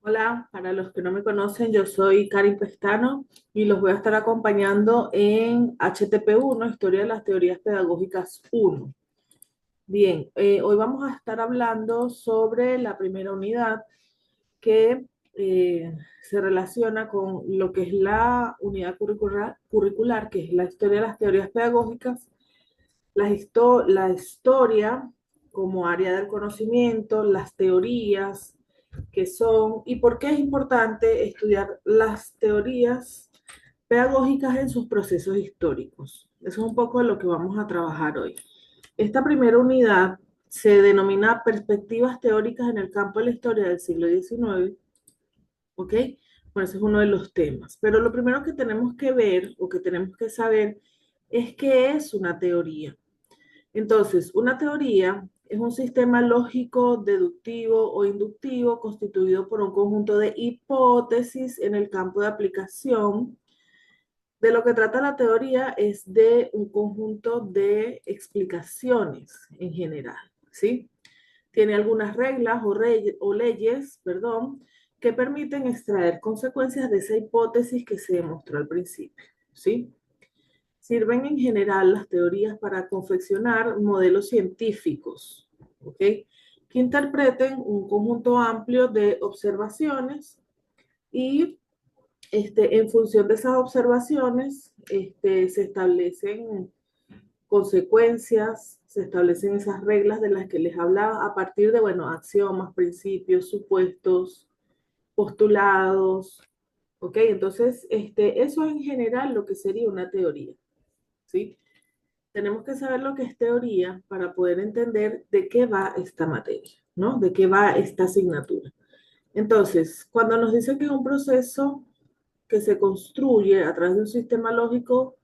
Hola, para los que no me conocen, yo soy Karin Pestano y los voy a estar acompañando en HTP 1, Historia de las Teorías Pedagógicas 1. Bien, hoy vamos a estar hablando sobre la primera unidad que se relaciona con lo que es la unidad curricular, que es la historia de las teorías pedagógicas, la historia como área del conocimiento, las teorías que son y por qué es importante estudiar las teorías pedagógicas en sus procesos históricos. Eso es un poco de lo que vamos a trabajar hoy. Esta primera unidad se denomina Perspectivas teóricas en el campo de la historia del siglo XIX, ¿ok? Bueno, ese es uno de los temas. Pero lo primero que tenemos que ver o que tenemos que saber es qué es una teoría. Entonces, una teoría es un sistema lógico, deductivo o inductivo constituido por un conjunto de hipótesis en el campo de aplicación. De lo que trata la teoría es de un conjunto de explicaciones en general, ¿sí? Tiene algunas reglas o leyes, perdón, que permiten extraer consecuencias de esa hipótesis que se demostró al principio, ¿sí? Sirven en general las teorías para confeccionar modelos científicos, ¿ok? Que interpreten un conjunto amplio de observaciones y en función de esas observaciones se establecen consecuencias, se establecen esas reglas de las que les hablaba a partir de, bueno, axiomas, principios, supuestos, postulados, ¿ok? Entonces, eso es en general lo que sería una teoría, ¿sí? Tenemos que saber lo que es teoría para poder entender de qué va esta materia, ¿no? De qué va esta asignatura. Entonces, cuando nos dice que es un proceso que se construye a través de un sistema lógico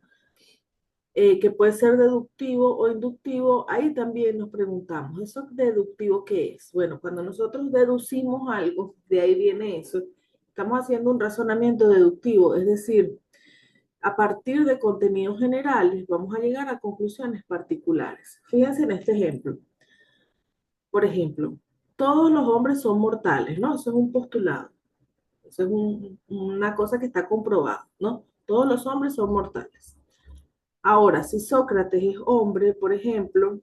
que puede ser deductivo o inductivo, ahí también nos preguntamos, ¿eso deductivo qué es? Bueno, cuando nosotros deducimos algo, de ahí viene eso, estamos haciendo un razonamiento deductivo, es decir, a partir de contenidos generales vamos a llegar a conclusiones particulares. Fíjense en este ejemplo. Por ejemplo, todos los hombres son mortales, ¿no? Eso es un postulado. Eso es una cosa que está comprobada, ¿no? Todos los hombres son mortales. Ahora, si Sócrates es hombre, por ejemplo,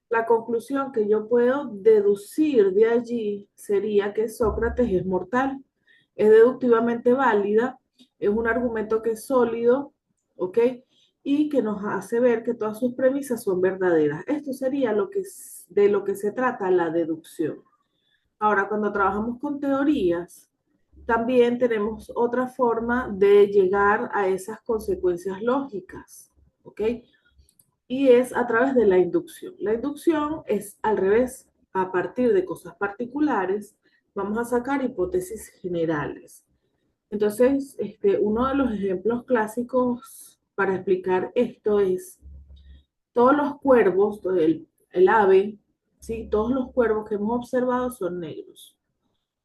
la conclusión que yo puedo deducir de allí sería que Sócrates es mortal. Es deductivamente válida, es un argumento que es sólido, ¿ok? Y que nos hace ver que todas sus premisas son verdaderas. Esto sería de lo que se trata la deducción. Ahora, cuando trabajamos con teorías, también tenemos otra forma de llegar a esas consecuencias lógicas, ¿ok? Y es a través de la inducción. La inducción es al revés, a partir de cosas particulares, vamos a sacar hipótesis generales. Entonces, uno de los ejemplos clásicos para explicar esto es todos los cuervos, el ave, ¿sí? Todos los cuervos que hemos observado son negros.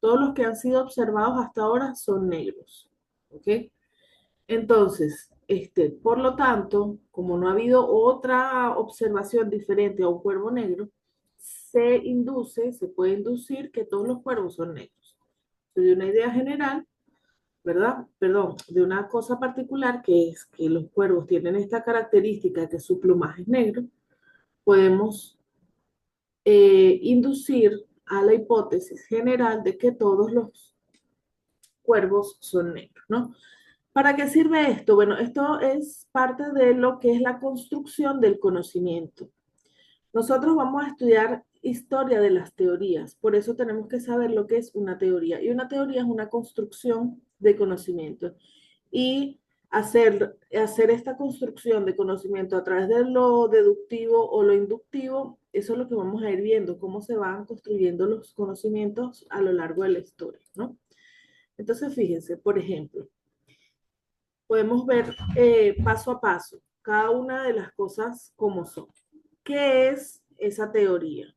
Todos los que han sido observados hasta ahora son negros. ¿Ok? Entonces, por lo tanto, como no ha habido otra observación diferente a un cuervo negro, se puede inducir que todos los cuervos son negros. De una idea general, ¿verdad? Perdón, de una cosa particular que es que los cuervos tienen esta característica que su plumaje es negro, podemos inducir a la hipótesis general de que todos los cuervos son negros, ¿no? ¿Para qué sirve esto? Bueno, esto es parte de lo que es la construcción del conocimiento. Nosotros vamos a estudiar historia de las teorías, por eso tenemos que saber lo que es una teoría. Y una teoría es una construcción de conocimiento. Y hacer esta construcción de conocimiento a través de lo deductivo o lo inductivo, eso es lo que vamos a ir viendo, cómo se van construyendo los conocimientos a lo largo de la historia, ¿no? Entonces, fíjense, por ejemplo, podemos ver paso a paso cada una de las cosas como son. ¿Qué es esa teoría?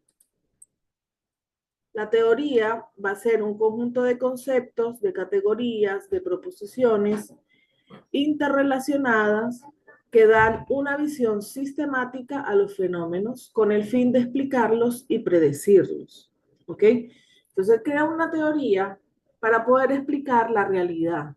La teoría va a ser un conjunto de conceptos, de categorías, de proposiciones interrelacionadas que dan una visión sistemática a los fenómenos con el fin de explicarlos y predecirlos. ¿Ok? Entonces crea una teoría para poder explicar la realidad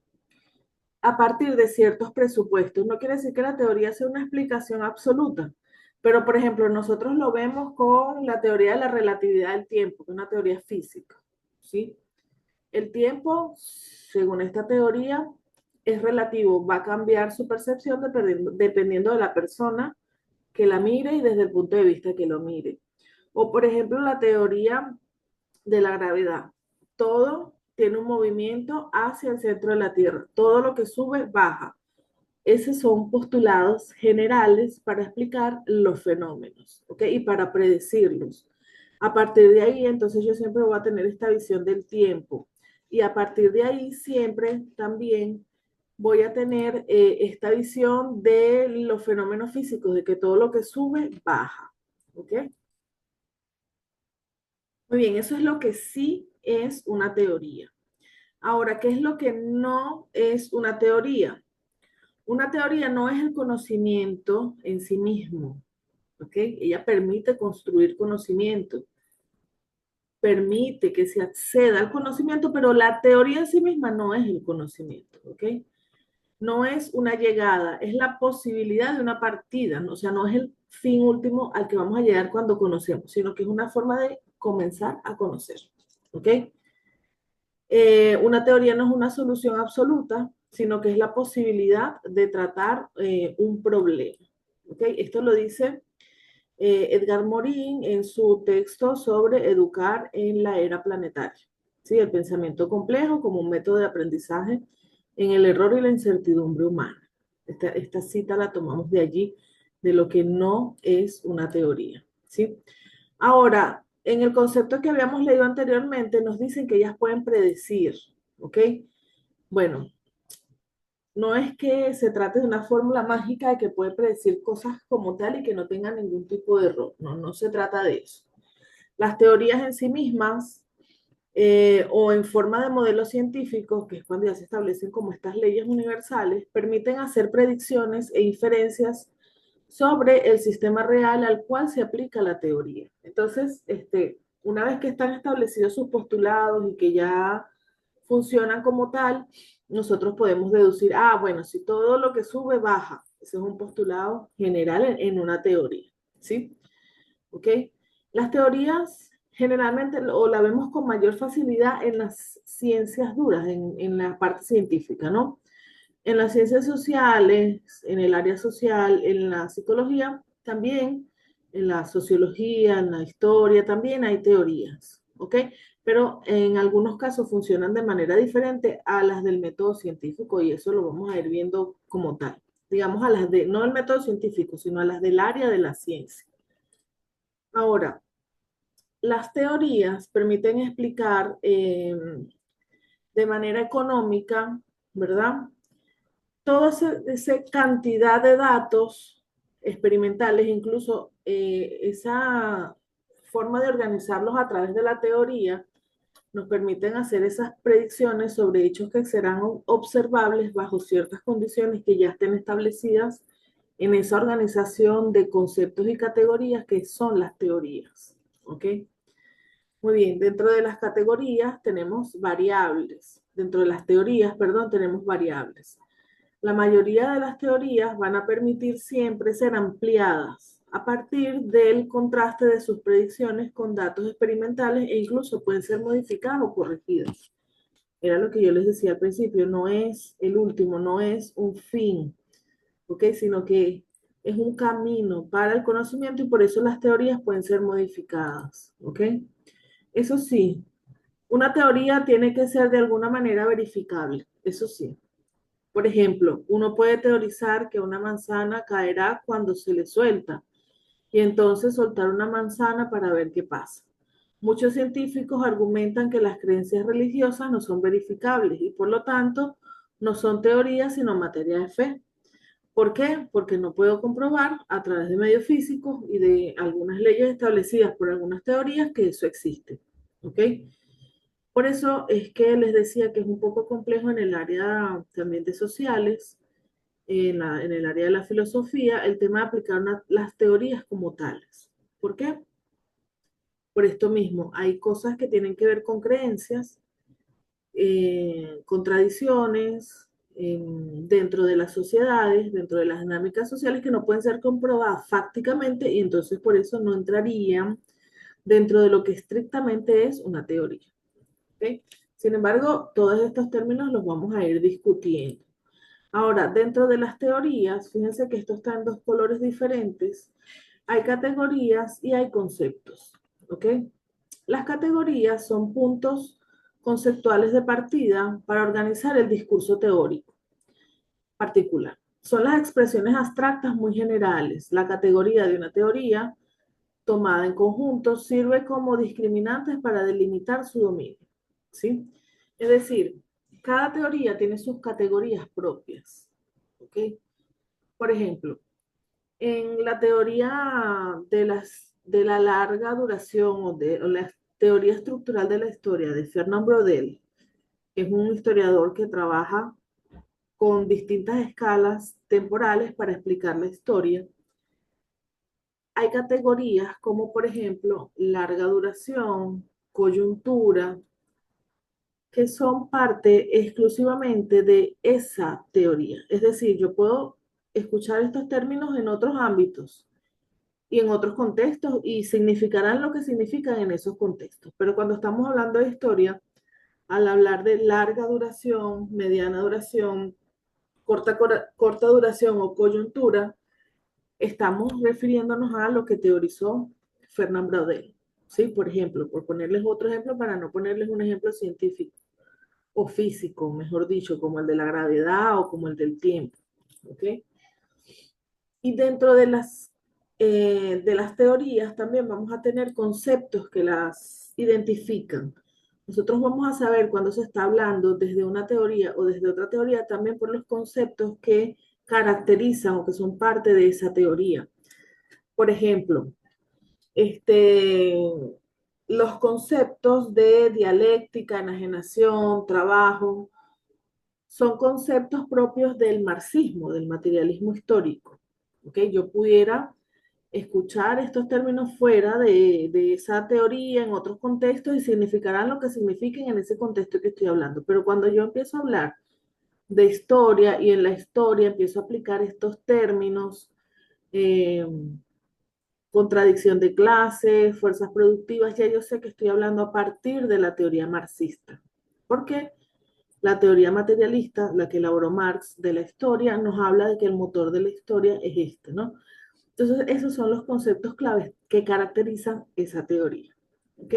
a partir de ciertos presupuestos. No quiere decir que la teoría sea una explicación absoluta, pero por ejemplo, nosotros lo vemos con la teoría de la relatividad del tiempo, que es una teoría física, ¿sí? El tiempo, según esta teoría, es relativo, va a cambiar su percepción dependiendo de la persona que la mire y desde el punto de vista que lo mire. O por ejemplo, la teoría de la gravedad. Todo tiene un movimiento hacia el centro de la Tierra. Todo lo que sube, baja. Esos son postulados generales para explicar los fenómenos, ¿ok? Y para predecirlos. A partir de ahí, entonces yo siempre voy a tener esta visión del tiempo. Y a partir de ahí, siempre también voy a tener esta visión de los fenómenos físicos, de que todo lo que sube, baja, ¿ok? Muy bien, eso es lo que sí es una teoría. Ahora, ¿qué es lo que no es una teoría? Una teoría no es el conocimiento en sí mismo, ¿ok? Ella permite construir conocimiento, permite que se acceda al conocimiento, pero la teoría en sí misma no es el conocimiento, ¿ok? No es una llegada, es la posibilidad de una partida, ¿no? O sea, no es el fin último al que vamos a llegar cuando conocemos, sino que es una forma de comenzar a conocer, ¿ok? Una teoría no es una solución absoluta, sino que es la posibilidad de tratar un problema. ¿Okay? Esto lo dice Edgar Morin en su texto sobre educar en la era planetaria. ¿Sí? El pensamiento complejo como un método de aprendizaje en el error y la incertidumbre humana. Esta cita la tomamos de allí, de lo que no es una teoría. ¿Sí? Ahora, en el concepto que habíamos leído anteriormente, nos dicen que ellas pueden predecir, ¿ok? Bueno, no es que se trate de una fórmula mágica de que puede predecir cosas como tal y que no tenga ningún tipo de error. No, no se trata de eso. Las teorías en sí mismas o en forma de modelos científicos, que es cuando ya se establecen como estas leyes universales, permiten hacer predicciones e inferencias sobre el sistema real al cual se aplica la teoría. Entonces, una vez que están establecidos sus postulados y que ya funcionan como tal, nosotros podemos deducir, ah, bueno, si todo lo que sube baja, ese es un postulado general en una teoría, ¿sí? ¿Ok? Las teorías generalmente o la vemos con mayor facilidad en las ciencias duras, en la parte científica, ¿no? En las ciencias sociales, en el área social, en la psicología, también en la sociología, en la historia, también hay teorías, ¿ok? Pero en algunos casos funcionan de manera diferente a las del método científico y eso lo vamos a ir viendo como tal. Digamos a las de, no el método científico, sino a las del área de la ciencia. Ahora, las teorías permiten explicar de manera económica, ¿verdad? Toda esa cantidad de datos experimentales, incluso esa forma de organizarlos a través de la teoría, nos permiten hacer esas predicciones sobre hechos que serán observables bajo ciertas condiciones que ya estén establecidas en esa organización de conceptos y categorías que son las teorías. ¿Ok? Muy bien, dentro de las categorías tenemos variables. Dentro de las teorías, perdón, tenemos variables. La mayoría de las teorías van a permitir siempre ser ampliadas a partir del contraste de sus predicciones con datos experimentales e incluso pueden ser modificadas o corregidas. Era lo que yo les decía al principio, no es el último, no es un fin, ¿ok? Sino que es un camino para el conocimiento y por eso las teorías pueden ser modificadas, ¿ok? Eso sí, una teoría tiene que ser de alguna manera verificable, eso sí. Por ejemplo, uno puede teorizar que una manzana caerá cuando se le suelta y entonces soltar una manzana para ver qué pasa. Muchos científicos argumentan que las creencias religiosas no son verificables y por lo tanto no son teorías sino materia de fe. ¿Por qué? Porque no puedo comprobar a través de medios físicos y de algunas leyes establecidas por algunas teorías que eso existe. ¿Ok? Por eso es que les decía que es un poco complejo en el área también de sociales, en el área de la filosofía, el tema de aplicar las teorías como tales. ¿Por qué? Por esto mismo, hay cosas que tienen que ver con creencias contradicciones dentro de las sociedades, dentro de las dinámicas sociales que no pueden ser comprobadas fácticamente y entonces por eso no entrarían dentro de lo que estrictamente es una teoría. ¿Ok? Sin embargo, todos estos términos los vamos a ir discutiendo. Ahora, dentro de las teorías, fíjense que esto está en dos colores diferentes. Hay categorías y hay conceptos. ¿Ok? Las categorías son puntos conceptuales de partida para organizar el discurso teórico particular. Son las expresiones abstractas muy generales. La categoría de una teoría tomada en conjunto sirve como discriminantes para delimitar su dominio. ¿Sí? Es decir, cada teoría tiene sus categorías propias. ¿Ok? Por ejemplo, en la teoría de la larga duración o la teoría estructural de la historia de Fernand Braudel, que es un historiador que trabaja con distintas escalas temporales para explicar la historia, hay categorías como por ejemplo larga duración, coyuntura, que son parte exclusivamente de esa teoría. Es decir, yo puedo escuchar estos términos en otros ámbitos y en otros contextos y significarán lo que significan en esos contextos. Pero cuando estamos hablando de historia, al hablar de larga duración, mediana duración, corta duración o coyuntura, estamos refiriéndonos a lo que teorizó Fernand Braudel. ¿Sí? Por ejemplo, por ponerles otro ejemplo para no ponerles un ejemplo científico o físico, mejor dicho, como el de la gravedad o como el del tiempo. ¿Ok? Y dentro de las teorías también vamos a tener conceptos que las identifican. Nosotros vamos a saber cuando se está hablando desde una teoría o desde otra teoría también por los conceptos que caracterizan o que son parte de esa teoría. Por ejemplo, este, los conceptos de dialéctica, enajenación, trabajo, son conceptos propios del marxismo, del materialismo histórico. ¿Okay? Yo pudiera escuchar estos términos fuera de esa teoría en otros contextos y significarán lo que signifiquen en ese contexto que estoy hablando. Pero cuando yo empiezo a hablar de historia y en la historia empiezo a aplicar estos términos, eh, contradicción de clases, fuerzas productivas, ya yo sé que estoy hablando a partir de la teoría marxista. ¿Por qué? La teoría materialista, la que elaboró Marx de la historia, nos habla de que el motor de la historia es este, ¿no? Entonces, esos son los conceptos claves que caracterizan esa teoría. ¿Ok?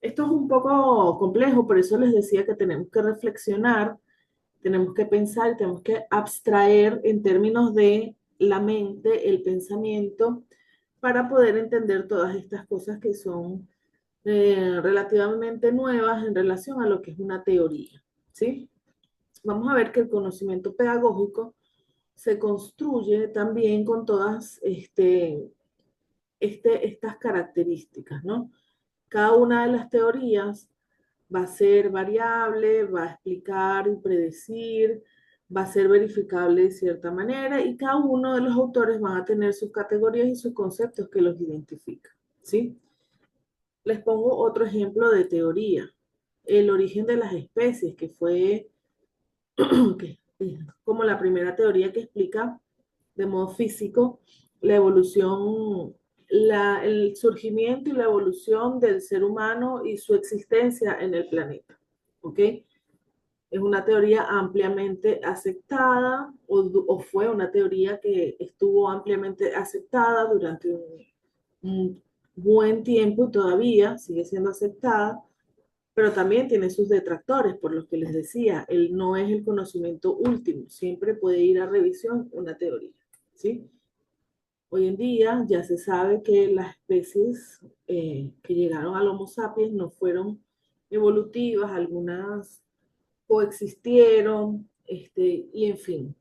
Esto es un poco complejo, por eso les decía que tenemos que reflexionar, tenemos que pensar, tenemos que abstraer en términos de la mente, el pensamiento, para poder entender todas estas cosas que son relativamente nuevas en relación a lo que es una teoría. ¿Sí? Vamos a ver que el conocimiento pedagógico se construye también con todas estas características, ¿no? Cada una de las teorías va a ser variable, va a explicar y predecir, va a ser verificable de cierta manera y cada uno de los autores van a tener sus categorías y sus conceptos que los identifican, ¿sí? Les pongo otro ejemplo de teoría. El origen de las especies, que fue que es como la primera teoría que explica de modo físico la evolución, el surgimiento y la evolución del ser humano y su existencia en el planeta. ¿Ok? Es una teoría ampliamente aceptada o fue una teoría que estuvo ampliamente aceptada durante un buen tiempo y todavía sigue siendo aceptada, pero también tiene sus detractores, por lo que les decía, él no es el conocimiento último, siempre puede ir a revisión una teoría, ¿sí? Hoy en día ya se sabe que las especies que llegaron al Homo sapiens no fueron evolutivas, algunas coexistieron, y en fin,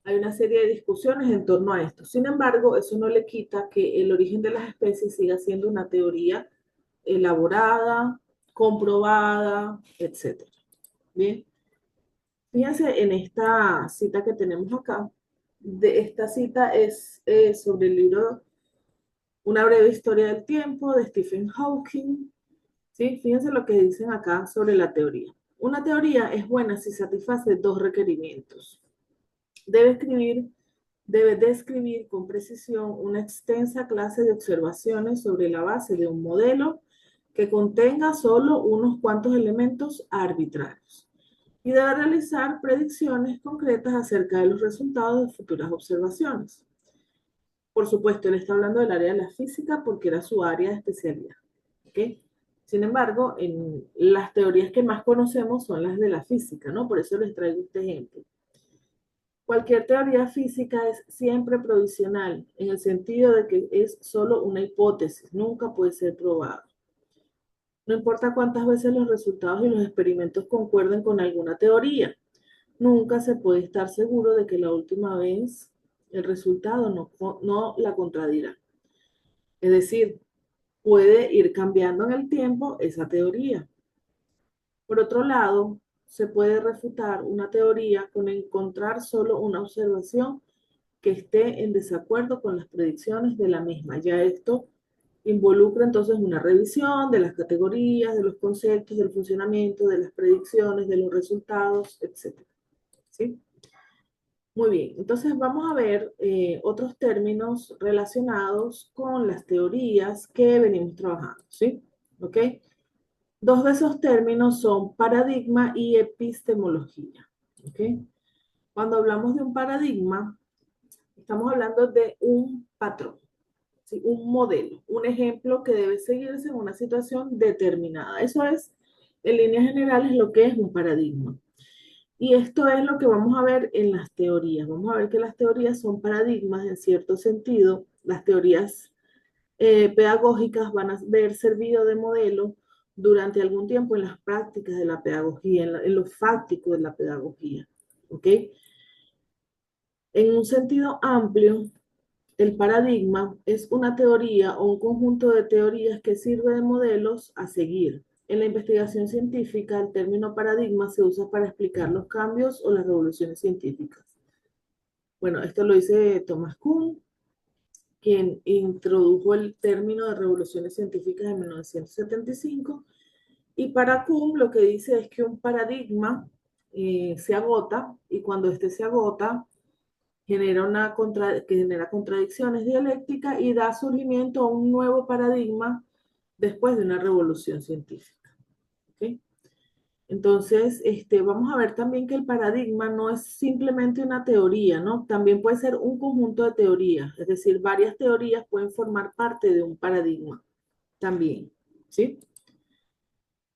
hay una serie de discusiones en torno a esto. Sin embargo, eso no le quita que el origen de las especies siga siendo una teoría elaborada, comprobada, etcétera. Bien, fíjense en esta cita que tenemos acá. Esta cita es sobre el libro Una breve historia del tiempo de Stephen Hawking. ¿Sí? Fíjense lo que dicen acá sobre la teoría. Una teoría es buena si satisface dos requerimientos. Debe describir con precisión una extensa clase de observaciones sobre la base de un modelo que contenga solo unos cuantos elementos arbitrarios y debe realizar predicciones concretas acerca de los resultados de futuras observaciones. Por supuesto, él está hablando del área de la física porque era su área de especialidad. ¿Okay? Sin embargo, en las teorías que más conocemos son las de la física, ¿no? Por eso les traigo este ejemplo. Cualquier teoría física es siempre provisional, en el sentido de que es solo una hipótesis, nunca puede ser probada. No importa cuántas veces los resultados y los experimentos concuerden con alguna teoría, nunca se puede estar seguro de que la última vez el resultado no la contradirá. Es decir, puede ir cambiando en el tiempo esa teoría. Por otro lado, se puede refutar una teoría con encontrar solo una observación que esté en desacuerdo con las predicciones de la misma. Ya esto involucra entonces una revisión de las categorías, de los conceptos, del funcionamiento, de las predicciones, de los resultados, etc. ¿Sí? Muy bien, entonces vamos a ver otros términos relacionados con las teorías que venimos trabajando, ¿sí? ¿Ok? Dos de esos términos son paradigma y epistemología, ¿ok? Cuando hablamos de un paradigma, estamos hablando de un patrón, ¿sí? Un modelo, un ejemplo que debe seguirse en una situación determinada. Eso es, en líneas generales, lo que es un paradigma. Y esto es lo que vamos a ver en las teorías. Vamos a ver que las teorías son paradigmas en cierto sentido. Las teorías pedagógicas van a haber servido de modelo durante algún tiempo en las prácticas de la pedagogía, en lo fáctico de la pedagogía. ¿Ok? En un sentido amplio, el paradigma es una teoría o un conjunto de teorías que sirve de modelos a seguir. En la investigación científica, el término paradigma se usa para explicar los cambios o las revoluciones científicas. Bueno, esto lo dice Thomas Kuhn, quien introdujo el término de revoluciones científicas en 1975. Y para Kuhn lo que dice es que un paradigma se agota y cuando este se agota, genera contradicciones dialécticas y da surgimiento a un nuevo paradigma después de una revolución científica. ¿Okay? Entonces, vamos a ver también que el paradigma no es simplemente una teoría, ¿no? También puede ser un conjunto de teorías, es decir, varias teorías pueden formar parte de un paradigma también, ¿sí?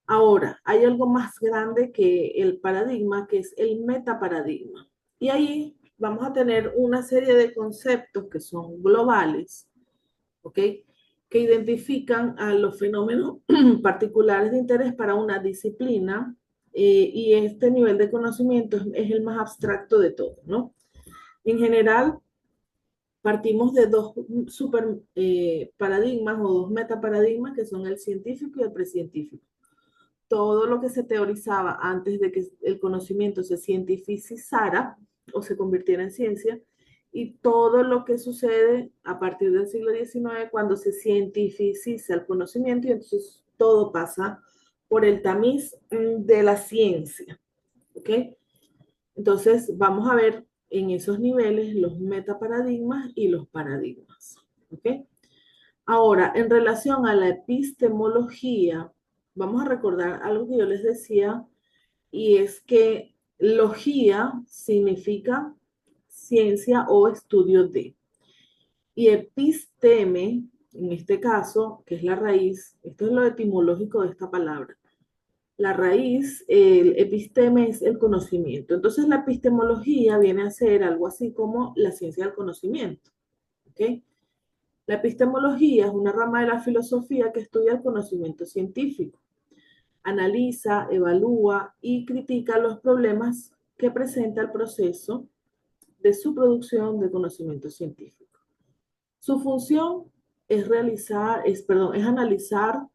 Ahora, hay algo más grande que el paradigma, que es el metaparadigma. Y ahí vamos a tener una serie de conceptos que son globales, ¿ok? Que identifican a los fenómenos particulares de interés para una disciplina y este nivel de conocimiento es el más abstracto de todos, ¿no? En general, partimos de dos super paradigmas o dos metaparadigmas que son el científico y el precientífico. Todo lo que se teorizaba antes de que el conocimiento se cientificizara o se convirtiera en ciencia, y todo lo que sucede a partir del siglo XIX cuando se cientificiza el conocimiento y entonces todo pasa por el tamiz de la ciencia. ¿Ok? Entonces vamos a ver en esos niveles los metaparadigmas y los paradigmas. ¿Ok? Ahora, en relación a la epistemología, vamos a recordar algo que yo les decía, y es que logía significa ciencia o estudio de. Y episteme, en este caso, que es la raíz, esto es lo etimológico de esta palabra. La raíz, el episteme es el conocimiento. Entonces la epistemología viene a ser algo así como la ciencia del conocimiento. ¿Ok? La epistemología es una rama de la filosofía que estudia el conocimiento científico. Analiza, evalúa y critica los problemas que presenta el proceso de su producción de conocimiento científico. Su función es analizar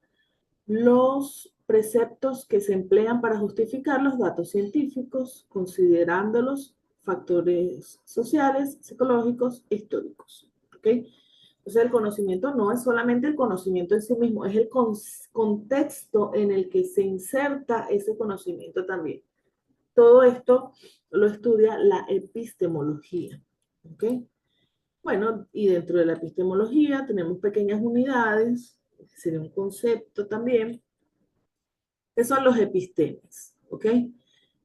los preceptos que se emplean para justificar los datos científicos, considerándolos factores sociales, psicológicos, históricos. ¿Okay? Entonces el conocimiento no es solamente el conocimiento en sí mismo, es el contexto en el que se inserta ese conocimiento también. Todo esto lo estudia la epistemología. ¿Ok? Bueno, y dentro de la epistemología tenemos pequeñas unidades, sería un concepto también, que son los epistemes. ¿Ok?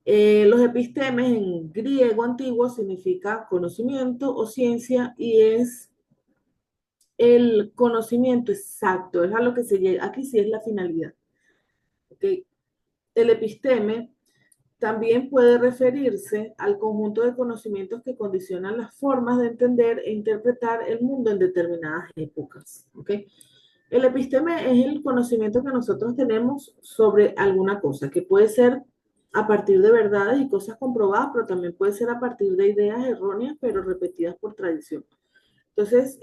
Los epistemes en griego antiguo significa conocimiento o ciencia y es el conocimiento exacto, es a lo que se llega, aquí sí es la finalidad. ¿Okay? El episteme también puede referirse al conjunto de conocimientos que condicionan las formas de entender e interpretar el mundo en determinadas épocas. ¿Okay? El episteme es el conocimiento que nosotros tenemos sobre alguna cosa, que puede ser a partir de verdades y cosas comprobadas, pero también puede ser a partir de ideas erróneas, pero repetidas por tradición. Entonces,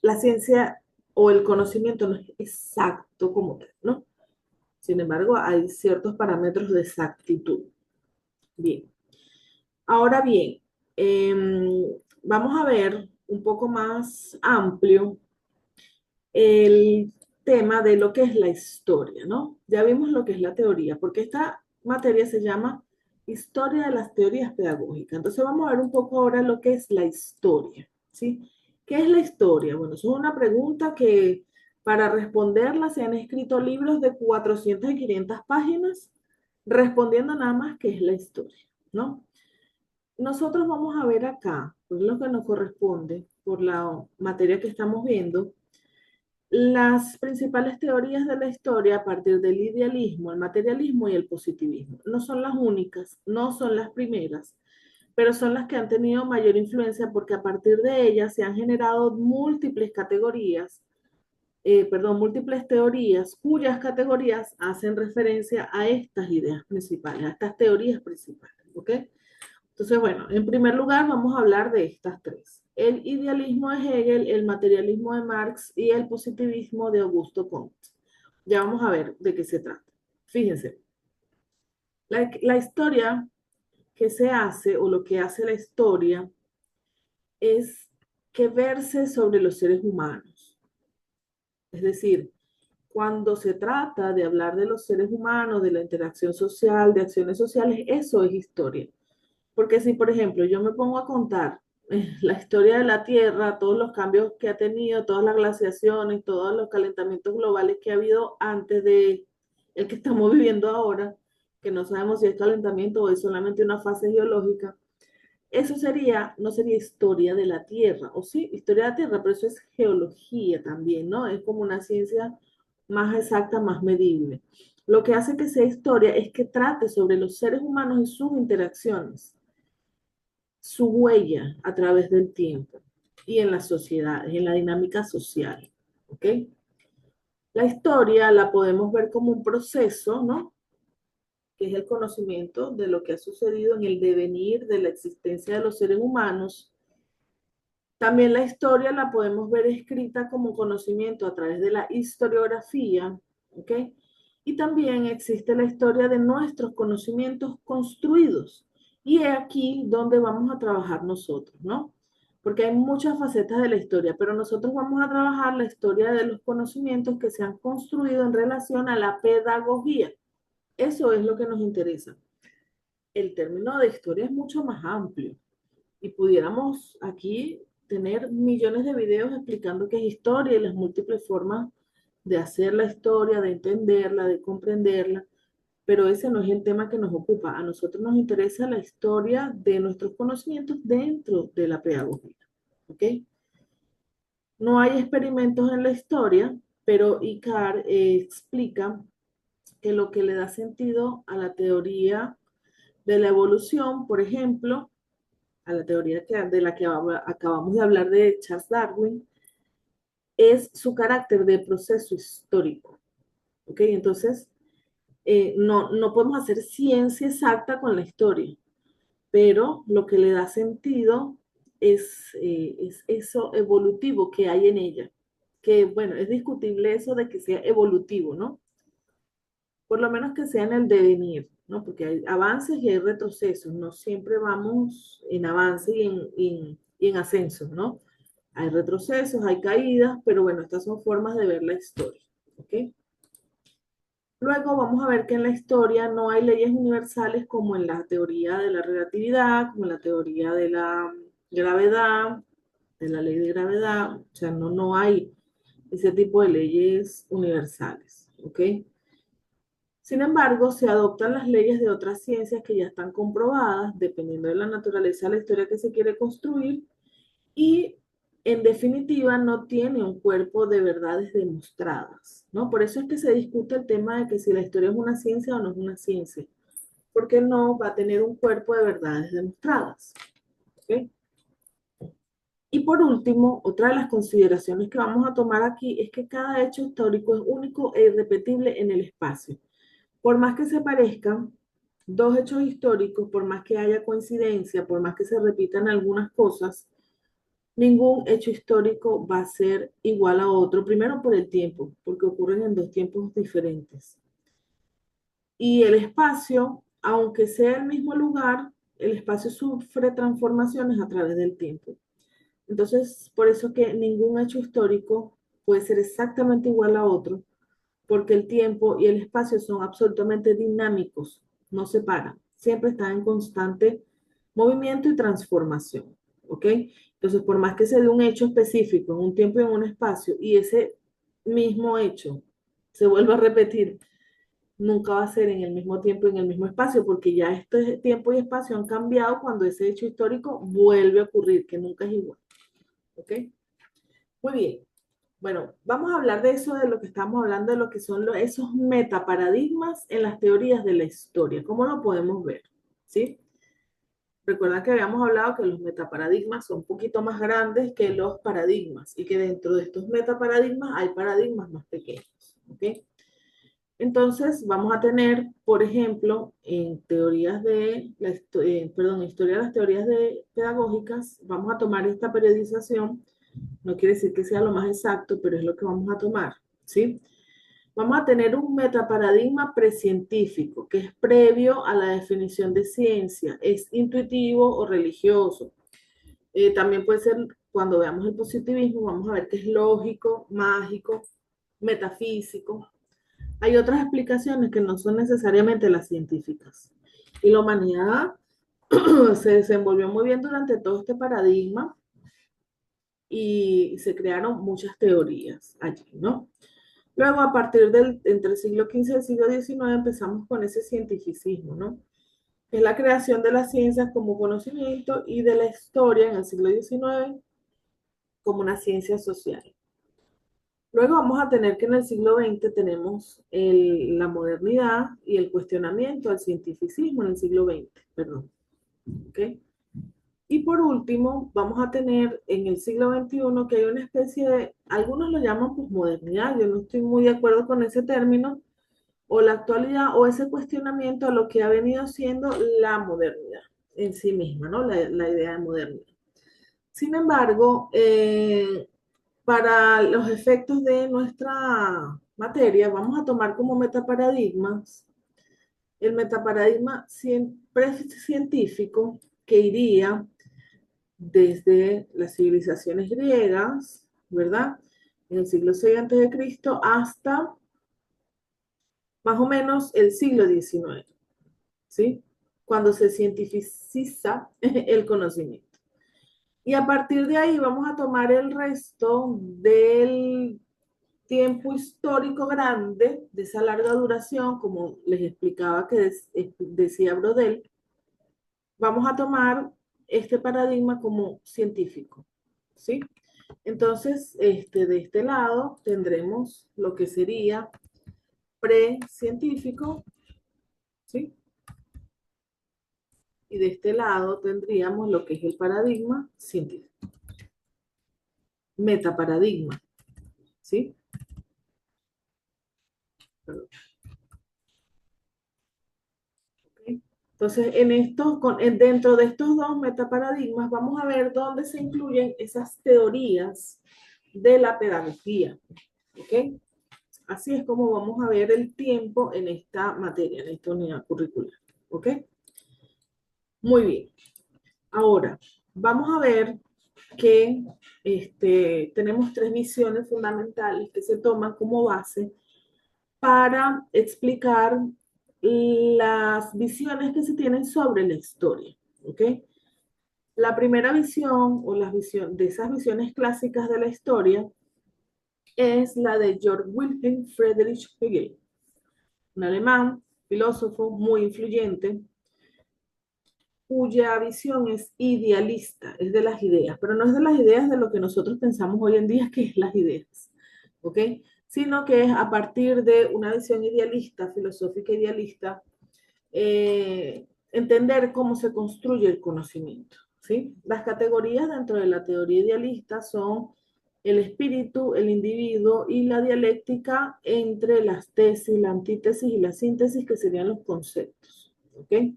la ciencia o el conocimiento no es exacto como tal, ¿no? Sin embargo, hay ciertos parámetros de exactitud. Bien. Ahora bien, vamos a ver un poco más amplio el tema de lo que es la historia, ¿no? Ya vimos lo que es la teoría, porque esta materia se llama Historia de las Teorías Pedagógicas. Entonces vamos a ver un poco ahora lo que es la historia, ¿sí? ¿Qué es la historia? Bueno, eso es una pregunta que para responderla se han escrito libros de 400 y 500 páginas respondiendo nada más qué es la historia, ¿no? Nosotros vamos a ver acá, por lo que nos corresponde, por la materia que estamos viendo, las principales teorías de la historia a partir del idealismo, el materialismo y el positivismo. No son las únicas, no son las primeras, pero son las que han tenido mayor influencia porque a partir de ellas se han generado múltiples categorías, múltiples teorías cuyas categorías hacen referencia a estas ideas principales, a estas teorías principales, ¿ok? Entonces, bueno, en primer lugar vamos a hablar de estas tres. El idealismo de Hegel, el materialismo de Marx y el positivismo de Augusto Comte. Ya vamos a ver de qué se trata. Fíjense, la historia que se hace o lo que hace la historia es que verse sobre los seres humanos. Es decir, cuando se trata de hablar de los seres humanos, de la interacción social, de acciones sociales, eso es historia. Porque si, por ejemplo, yo me pongo a contar la historia de la Tierra, todos los cambios que ha tenido, todas las glaciaciones, todos los calentamientos globales que ha habido antes de el que estamos viviendo ahora, que no sabemos si es calentamiento o es solamente una fase geológica, eso sería, no sería historia de la Tierra, o sí, historia de la Tierra, pero eso es geología también, ¿no? Es como una ciencia más exacta, más medible. Lo que hace que sea historia es que trate sobre los seres humanos y sus interacciones, su huella a través del tiempo y en las sociedades, en la dinámica social. ¿Ok? La historia la podemos ver como un proceso, ¿no? Que es el conocimiento de lo que ha sucedido en el devenir de la existencia de los seres humanos. También la historia la podemos ver escrita como conocimiento a través de la historiografía, ¿ok? Y también existe la historia de nuestros conocimientos construidos. Y es aquí donde vamos a trabajar nosotros, ¿no? Porque hay muchas facetas de la historia, pero nosotros vamos a trabajar la historia de los conocimientos que se han construido en relación a la pedagogía. Eso es lo que nos interesa. El término de historia es mucho más amplio y pudiéramos aquí tener millones de videos explicando qué es historia y las múltiples formas de hacer la historia, de entenderla, de comprenderla, pero ese no es el tema que nos ocupa. A nosotros nos interesa la historia de nuestros conocimientos dentro de la pedagogía. ¿Ok? No hay experimentos en la historia, pero Icahn explica que lo que le da sentido a la teoría de la evolución, por ejemplo, a la teoría de la que acabamos de hablar de Charles Darwin, es su carácter de proceso histórico. ¿Ok? Entonces, no podemos hacer ciencia exacta con la historia, pero lo que le da sentido es eso evolutivo que hay en ella. Que, bueno, es discutible eso de que sea evolutivo, ¿no? Por lo menos que sea en el devenir, ¿no? Porque hay avances y hay retrocesos, no siempre vamos en avance y en ascenso, ¿no? Hay retrocesos, hay caídas, pero bueno, estas son formas de ver la historia. ¿Ok? Luego vamos a ver que en la historia no hay leyes universales como en la teoría de la relatividad, como en la teoría de la gravedad, de la ley de gravedad. O sea, no hay ese tipo de leyes universales. ¿Ok? Sin embargo, se adoptan las leyes de otras ciencias que ya están comprobadas, dependiendo de la naturaleza de la historia que se quiere construir, y en definitiva no tiene un cuerpo de verdades demostradas, ¿no? Por eso es que se discute el tema de que si la historia es una ciencia o no es una ciencia, porque no va a tener un cuerpo de verdades demostradas. ¿Ok? Y por último, otra de las consideraciones que vamos a tomar aquí es que cada hecho histórico es único e irrepetible en el espacio. Por más que se parezcan dos hechos históricos, por más que haya coincidencia, por más que se repitan algunas cosas, ningún hecho histórico va a ser igual a otro, primero por el tiempo, porque ocurren en dos tiempos diferentes. Y el espacio, aunque sea el mismo lugar, el espacio sufre transformaciones a través del tiempo. Entonces, por eso que ningún hecho histórico puede ser exactamente igual a otro, porque el tiempo y el espacio son absolutamente dinámicos, no se paran, siempre están en constante movimiento y transformación, ¿ok? Entonces, por más que se dé un hecho específico en un tiempo y en un espacio, y ese mismo hecho se vuelva a repetir, nunca va a ser en el mismo tiempo y en el mismo espacio, porque ya este tiempo y espacio han cambiado cuando ese hecho histórico vuelve a ocurrir, que nunca es igual, ¿ok? Muy bien. Bueno, vamos a hablar de eso, de lo que estamos hablando, de lo que son esos metaparadigmas en las teorías de la historia. ¿Cómo lo podemos ver? ¿Sí? Recuerda que habíamos hablado que los metaparadigmas son un poquito más grandes que los paradigmas y que dentro de estos metaparadigmas hay paradigmas más pequeños. ¿Ok? Entonces, vamos a tener, por ejemplo, en teorías de la, perdón, historia de las teorías pedagógicas, vamos a tomar esta periodización. No quiere decir que sea lo más exacto, pero es lo que vamos a tomar, ¿sí? Vamos a tener un metaparadigma precientífico, que es previo a la definición de ciencia, es intuitivo o religioso. También puede ser, cuando veamos el positivismo, vamos a ver que es lógico, mágico, metafísico. Hay otras explicaciones que no son necesariamente las científicas. Y la humanidad se desenvolvió muy bien durante todo este paradigma y se crearon muchas teorías allí, ¿no? Luego, a partir entre el siglo XV y el siglo XIX, empezamos con ese cientificismo, ¿no? Es la creación de las ciencias como conocimiento y de la historia en el siglo XIX como una ciencia social. Luego vamos a tener que en el siglo XX tenemos la modernidad y el cuestionamiento al cientificismo en el siglo XX, perdón. ¿Ok? Y por último, vamos a tener en el siglo XXI que hay una especie de, algunos lo llaman posmodernidad, yo no estoy muy de acuerdo con ese término, o la actualidad, o ese cuestionamiento a lo que ha venido siendo la modernidad en sí misma, ¿no? La idea de modernidad. Sin embargo, para los efectos de nuestra materia, vamos a tomar como metaparadigmas el metaparadigma científico que iría desde las civilizaciones griegas, ¿verdad? En el siglo VI antes de Cristo hasta más o menos el siglo XIX, ¿sí? Cuando se cientificiza el conocimiento. Y a partir de ahí vamos a tomar el resto del tiempo histórico grande, de esa larga duración, como les explicaba que decía Brodel, vamos a tomar este paradigma como científico, ¿sí? Entonces, de este lado tendremos lo que sería precientífico, ¿sí? Y de este lado tendríamos lo que es el paradigma científico. Metaparadigma, ¿sí? Perdón. ¿Okay? Entonces, dentro de estos dos metaparadigmas vamos a ver dónde se incluyen esas teorías de la pedagogía, ¿ok? Así es como vamos a ver el tiempo en esta materia, en esta unidad curricular, ¿ok? Muy bien. Ahora, vamos a ver que tenemos tres visiones fundamentales que se toman como base para explicar las visiones que se tienen sobre la historia. ¿Ok? La primera visión o la visión de esas visiones clásicas de la historia es la de Georg Wilhelm Friedrich Hegel, un alemán, filósofo muy influyente, cuya visión es idealista, es de las ideas, pero no es de las ideas de lo que nosotros pensamos hoy en día que es las ideas, ¿ok? Sino que es a partir de una visión idealista, filosófica idealista, entender cómo se construye el conocimiento, ¿sí? Las categorías dentro de la teoría idealista son el espíritu, el individuo y la dialéctica entre las tesis, la antítesis y la síntesis, que serían los conceptos, ¿ok?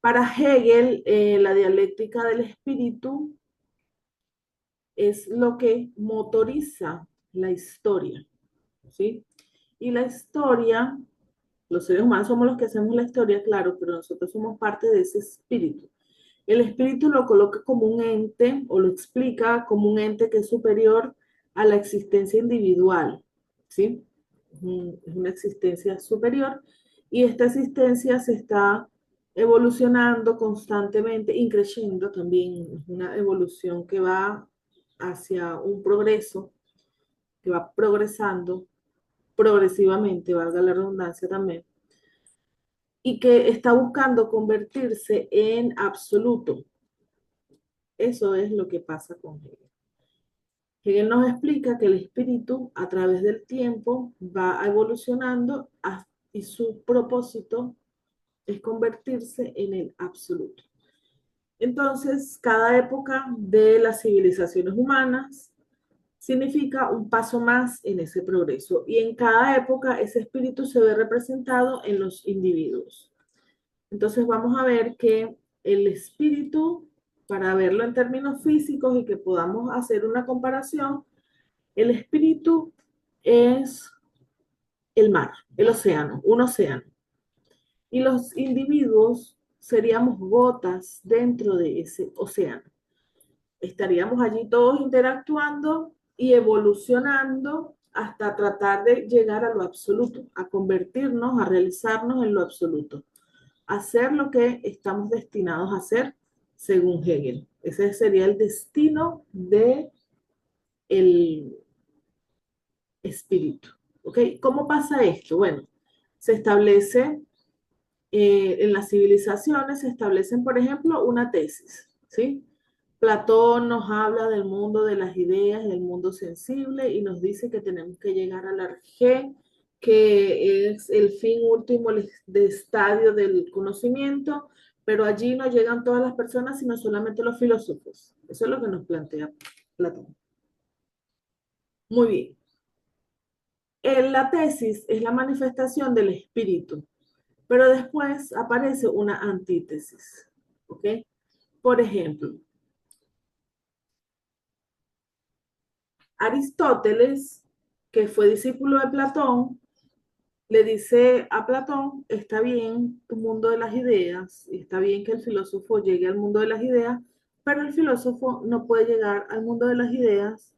Para Hegel, la dialéctica del espíritu es lo que motoriza la historia, ¿sí? Y la historia, los seres humanos somos los que hacemos la historia, claro, pero nosotros somos parte de ese espíritu. El espíritu lo coloca como un ente o lo explica como un ente que es superior a la existencia individual, ¿sí? Es una existencia superior y esta existencia se está evolucionando constantemente, increciendo también, es una evolución que va hacia un progreso, que va progresando progresivamente, valga la redundancia también, y que está buscando convertirse en absoluto. Eso es lo que pasa con Hegel. Hegel nos explica que el espíritu a través del tiempo va evolucionando y su propósito es convertirse en el absoluto. Entonces, cada época de las civilizaciones humanas significa un paso más en ese progreso y en cada época ese espíritu se ve representado en los individuos. Entonces vamos a ver que el espíritu, para verlo en términos físicos y que podamos hacer una comparación, el espíritu es el mar, el océano, un océano. Y los individuos seríamos gotas dentro de ese océano. Estaríamos allí todos interactuando y evolucionando hasta tratar de llegar a lo absoluto, a convertirnos, a realizarnos en lo absoluto, a hacer lo que estamos destinados a hacer según Hegel. Ese sería el destino de el espíritu. ¿Ok? ¿Cómo pasa esto? Bueno, se establece en las civilizaciones, se establecen, por ejemplo, una tesis, ¿sí? Platón nos habla del mundo de las ideas, del mundo sensible, y nos dice que tenemos que llegar al arjé, que es el fin último de estadio del conocimiento, pero allí no llegan todas las personas, sino solamente los filósofos. Eso es lo que nos plantea Platón. Muy bien. La tesis es la manifestación del espíritu, pero después aparece una antítesis. ¿Ok? Por ejemplo, Aristóteles, que fue discípulo de Platón, le dice a Platón, está bien tu mundo de las ideas, y está bien que el filósofo llegue al mundo de las ideas, pero el filósofo no puede llegar al mundo de las ideas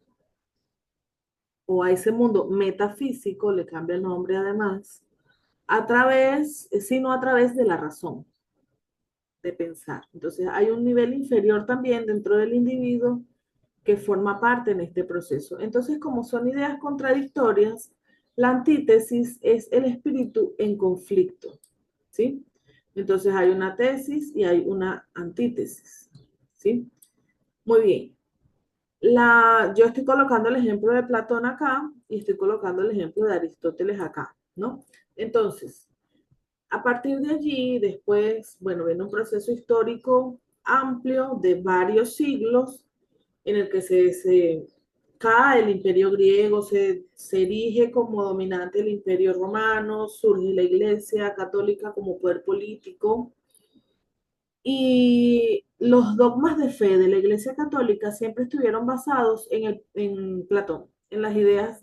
o a ese mundo metafísico, le cambia el nombre además, sino a través de la razón, de pensar. Entonces hay un nivel inferior también dentro del individuo que forma parte en este proceso. Entonces, como son ideas contradictorias, la antítesis es el espíritu en conflicto, ¿sí? Entonces hay una tesis y hay una antítesis, ¿sí? Muy bien. Yo estoy colocando el ejemplo de Platón acá y estoy colocando el ejemplo de Aristóteles acá, ¿no? Entonces, a partir de allí, después, bueno, viene un proceso histórico amplio de varios siglos en el que se cae el imperio griego, se erige como dominante el imperio romano, surge la iglesia católica como poder político y los dogmas de fe de la iglesia católica siempre estuvieron basados en Platón, en las ideas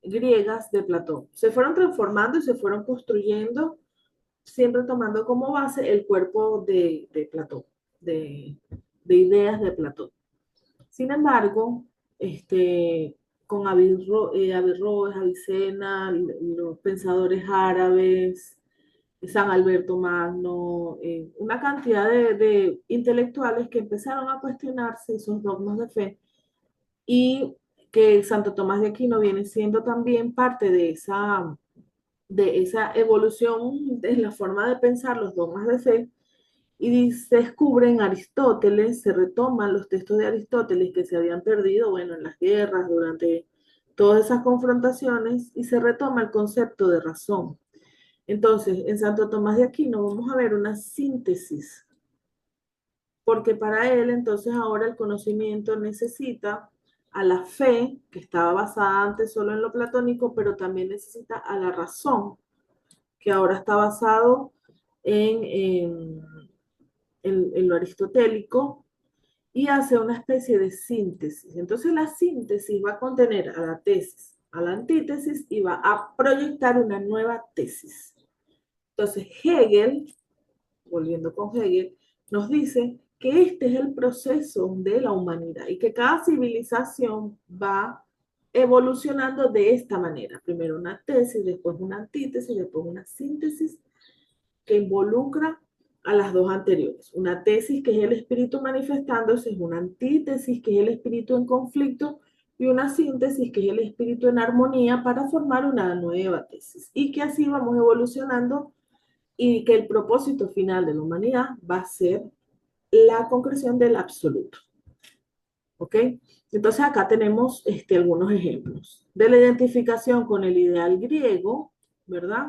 griegas de Platón. Se fueron transformando y se fueron construyendo, siempre tomando como base el cuerpo de Platón, de de ideas de Platón. Sin embargo, con Averroes, Avicena, los pensadores árabes, San Alberto Magno, una cantidad de intelectuales que empezaron a cuestionarse esos dogmas de fe y que Santo Tomás de Aquino viene siendo también parte de esa evolución de la forma de pensar los dogmas de fe y se descubren Aristóteles, se retoman los textos de Aristóteles que se habían perdido, bueno, en las guerras, durante todas esas confrontaciones, y se retoma el concepto de razón. Entonces, en Santo Tomás de Aquino vamos a ver una síntesis, porque para él entonces ahora el conocimiento necesita a la fe, que estaba basada antes solo en lo platónico, pero también necesita a la razón, que ahora está basado en lo aristotélico, y hace una especie de síntesis. Entonces la síntesis va a contener a la tesis, a la antítesis y va a proyectar una nueva tesis. Entonces Hegel, volviendo con Hegel, nos dice que este es el proceso de la humanidad y que cada civilización va evolucionando de esta manera. Primero una tesis, después una antítesis, después una síntesis que involucra a las dos anteriores. Una tesis que es el espíritu manifestándose, es una antítesis que es el espíritu en conflicto y una síntesis que es el espíritu en armonía para formar una nueva tesis. Y que así vamos evolucionando y que el propósito final de la humanidad va a ser la concreción del absoluto. ¿Ok? Entonces acá tenemos algunos ejemplos de la identificación con el ideal griego, ¿verdad?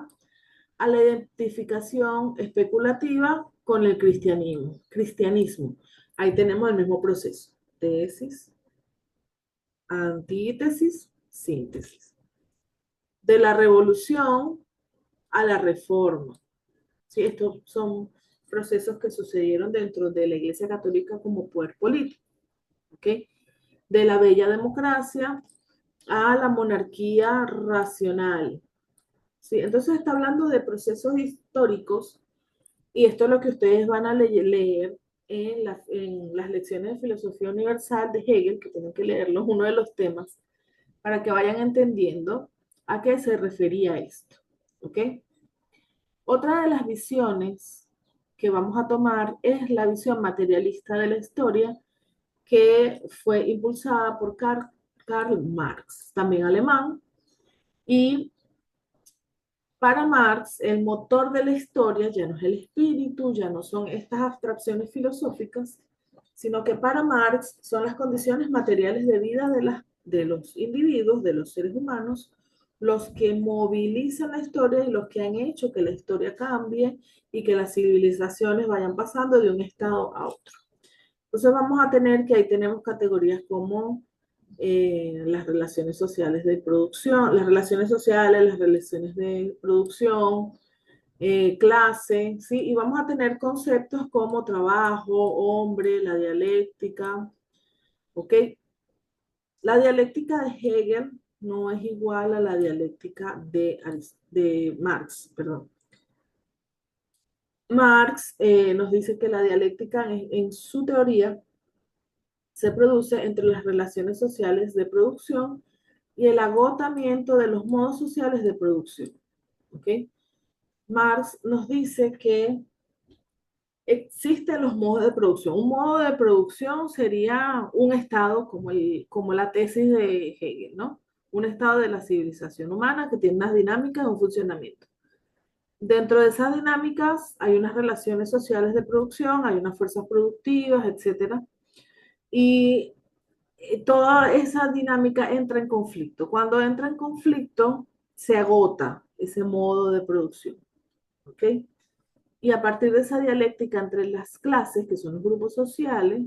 A la identificación especulativa con el cristianismo. Ahí tenemos el mismo proceso. Tesis, antítesis, síntesis. De la revolución a la reforma. ¿Sí? Estos son procesos que sucedieron dentro de la Iglesia Católica como poder político. ¿Ok? De la bella democracia a la monarquía racional. ¿Sí? Entonces está hablando de procesos históricos. Y esto es lo que ustedes van a leer en las lecciones de Filosofía Universal de Hegel, que tienen que leerlos, uno de los temas, para que vayan entendiendo a qué se refería esto. ¿Ok? Otra de las visiones que vamos a tomar es la visión materialista de la historia, que fue impulsada por Karl Marx, también alemán, y para Marx, el motor de la historia ya no es el espíritu, ya no son estas abstracciones filosóficas, sino que para Marx son las condiciones materiales de vida de los individuos, de los seres humanos, los que movilizan la historia y los que han hecho que la historia cambie y que las civilizaciones vayan pasando de un estado a otro. Entonces vamos a tener que ahí tenemos categorías como las relaciones sociales de producción, las relaciones sociales, las relaciones de producción, clase, ¿sí? Y vamos a tener conceptos como trabajo, hombre, la dialéctica, ¿ok? La dialéctica de Hegel no es igual a la dialéctica de Marx, perdón. Marx nos dice que la dialéctica en su teoría se produce entre las relaciones sociales de producción y el agotamiento de los modos sociales de producción. ¿Ok? Marx nos dice que existen los modos de producción. Un modo de producción sería un estado como la tesis de Hegel, ¿no? Un estado de la civilización humana que tiene unas dinámicas, un funcionamiento. Dentro de esas dinámicas hay unas relaciones sociales de producción, hay unas fuerzas productivas, etcétera. Y toda esa dinámica entra en conflicto. Cuando entra en conflicto, se agota ese modo de producción. ¿Ok? Y a partir de esa dialéctica entre las clases, que son los grupos sociales,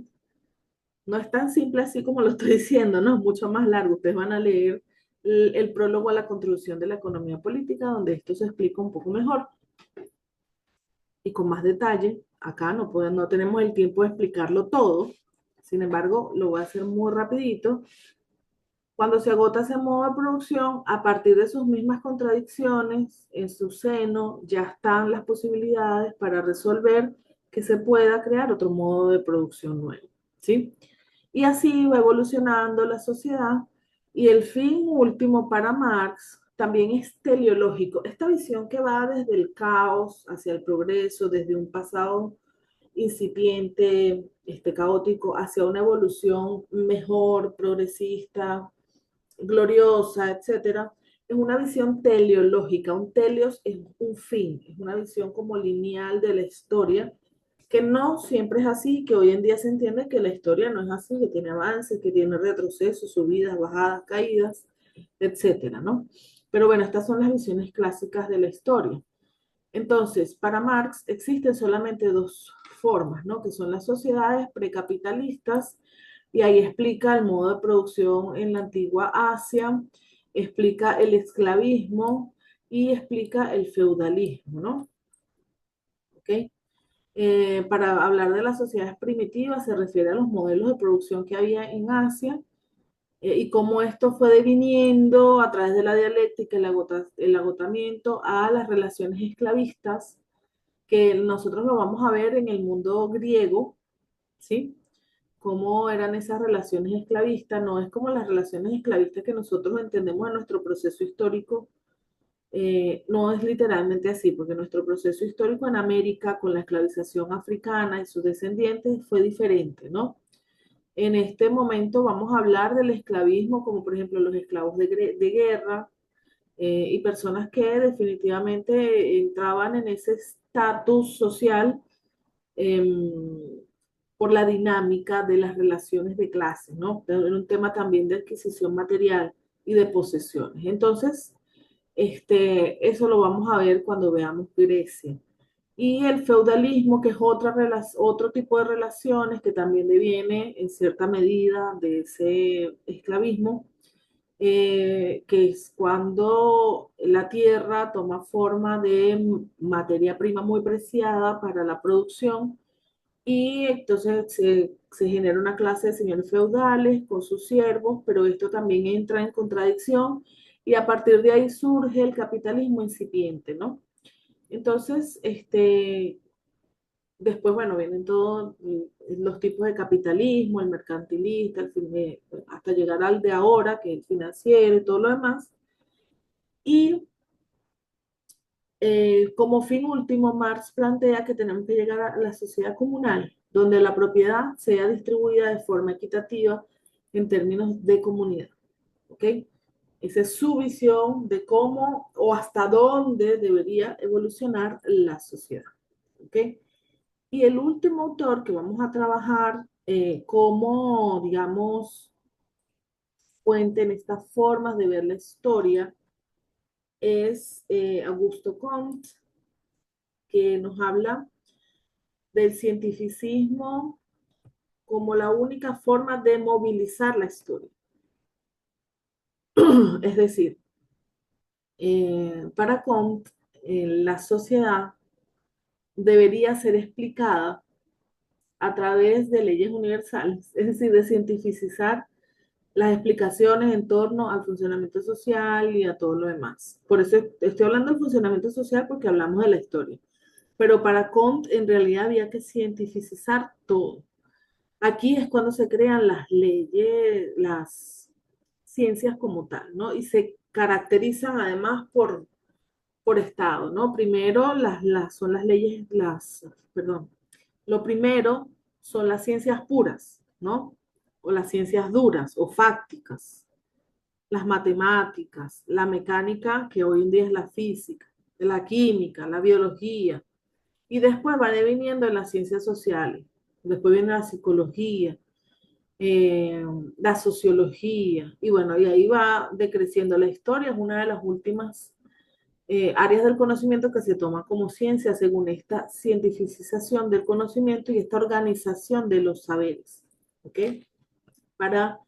no es tan simple así como lo estoy diciendo, no, es mucho más largo. Ustedes van a leer el prólogo a la contribución de la economía política, donde esto se explica un poco mejor y con más detalle. Acá no tenemos el tiempo de explicarlo todo, sin embargo, lo voy a hacer muy rapidito. Cuando se agota ese modo de producción, a partir de sus mismas contradicciones, en su seno ya están las posibilidades para resolver que se pueda crear otro modo de producción nuevo. ¿sí? Y así va evolucionando la sociedad. Y el fin último para Marx también es teleológico. Esta visión que va desde el caos hacia el progreso, desde un pasado incipiente, caótico, hacia una evolución mejor, progresista, gloriosa, etcétera, es una visión teleológica. Un telios es un fin, es una visión como lineal de la historia, que no siempre es así, que hoy en día se entiende que la historia no es así, que tiene avances, que tiene retrocesos, subidas, bajadas, caídas, etcétera, ¿no? Pero bueno, estas son las visiones clásicas de la historia. Entonces, para Marx existen solamente dos formas, ¿no? Que son las sociedades precapitalistas, y ahí explica el modo de producción en la antigua Asia, explica el esclavismo y explica el feudalismo, ¿no? ¿Ok? Para hablar de las sociedades primitivas se refiere a los modelos de producción que había en Asia, y cómo esto fue deviniendo a través de la dialéctica, el agotamiento a las relaciones esclavistas, que nosotros lo vamos a ver en el mundo griego, ¿sí? Cómo eran esas relaciones esclavistas. No es como las relaciones esclavistas que nosotros entendemos en nuestro proceso histórico. No es literalmente así, porque nuestro proceso histórico en América con la esclavización africana y sus descendientes fue diferente, ¿no? En este momento vamos a hablar del esclavismo, como por ejemplo los esclavos de guerra, y personas que definitivamente entraban en ese estatus social, eh, por la dinámica de las relaciones de clase, ¿no? Es un tema también de adquisición material y de posesiones. Entonces, eso lo vamos a ver cuando veamos Grecia. Y el feudalismo, que es otro tipo de relaciones que también deviene en cierta medida de ese esclavismo, que es cuando la tierra toma forma de materia prima muy preciada para la producción, y entonces se genera una clase de señores feudales con sus siervos, pero esto también entra en contradicción, y a partir de ahí surge el capitalismo incipiente, ¿no? Entonces, después, bueno, vienen todos los tipos de capitalismo, el mercantilista, hasta llegar al de ahora, que es el financiero y todo lo demás. Y como fin último, Marx plantea que tenemos que llegar a la sociedad comunal, donde la propiedad sea distribuida de forma equitativa en términos de comunidad. ¿Ok? Esa es su visión de cómo o hasta dónde debería evolucionar la sociedad. ¿Ok? Y el último autor que vamos a trabajar, como, digamos, fuente en estas formas de ver la historia, es Augusto Comte, que nos habla del cientificismo como la única forma de movilizar la historia. Es decir, para Comte, la sociedad debería ser explicada a través de leyes universales, es decir, de cientificizar las explicaciones en torno al funcionamiento social y a todo lo demás. Por eso estoy hablando del funcionamiento social, porque hablamos de la historia. Pero para Comte en realidad había que cientificizar todo. Aquí es cuando se crean las leyes, las ciencias como tal, ¿no? Y se caracterizan además por estado, ¿no? Primero son las leyes, perdón, lo primero son las ciencias puras, ¿no? O las ciencias duras o fácticas, las matemáticas, la mecánica, que hoy en día es la física, la química, la biología, y después va deviniendo en las ciencias sociales, después viene la psicología, eh, la sociología, y bueno, y ahí va decreciendo. La historia es una de las últimas áreas del conocimiento que se toma como ciencia según esta cientificización del conocimiento y esta organización de los saberes. ¿Ok? Para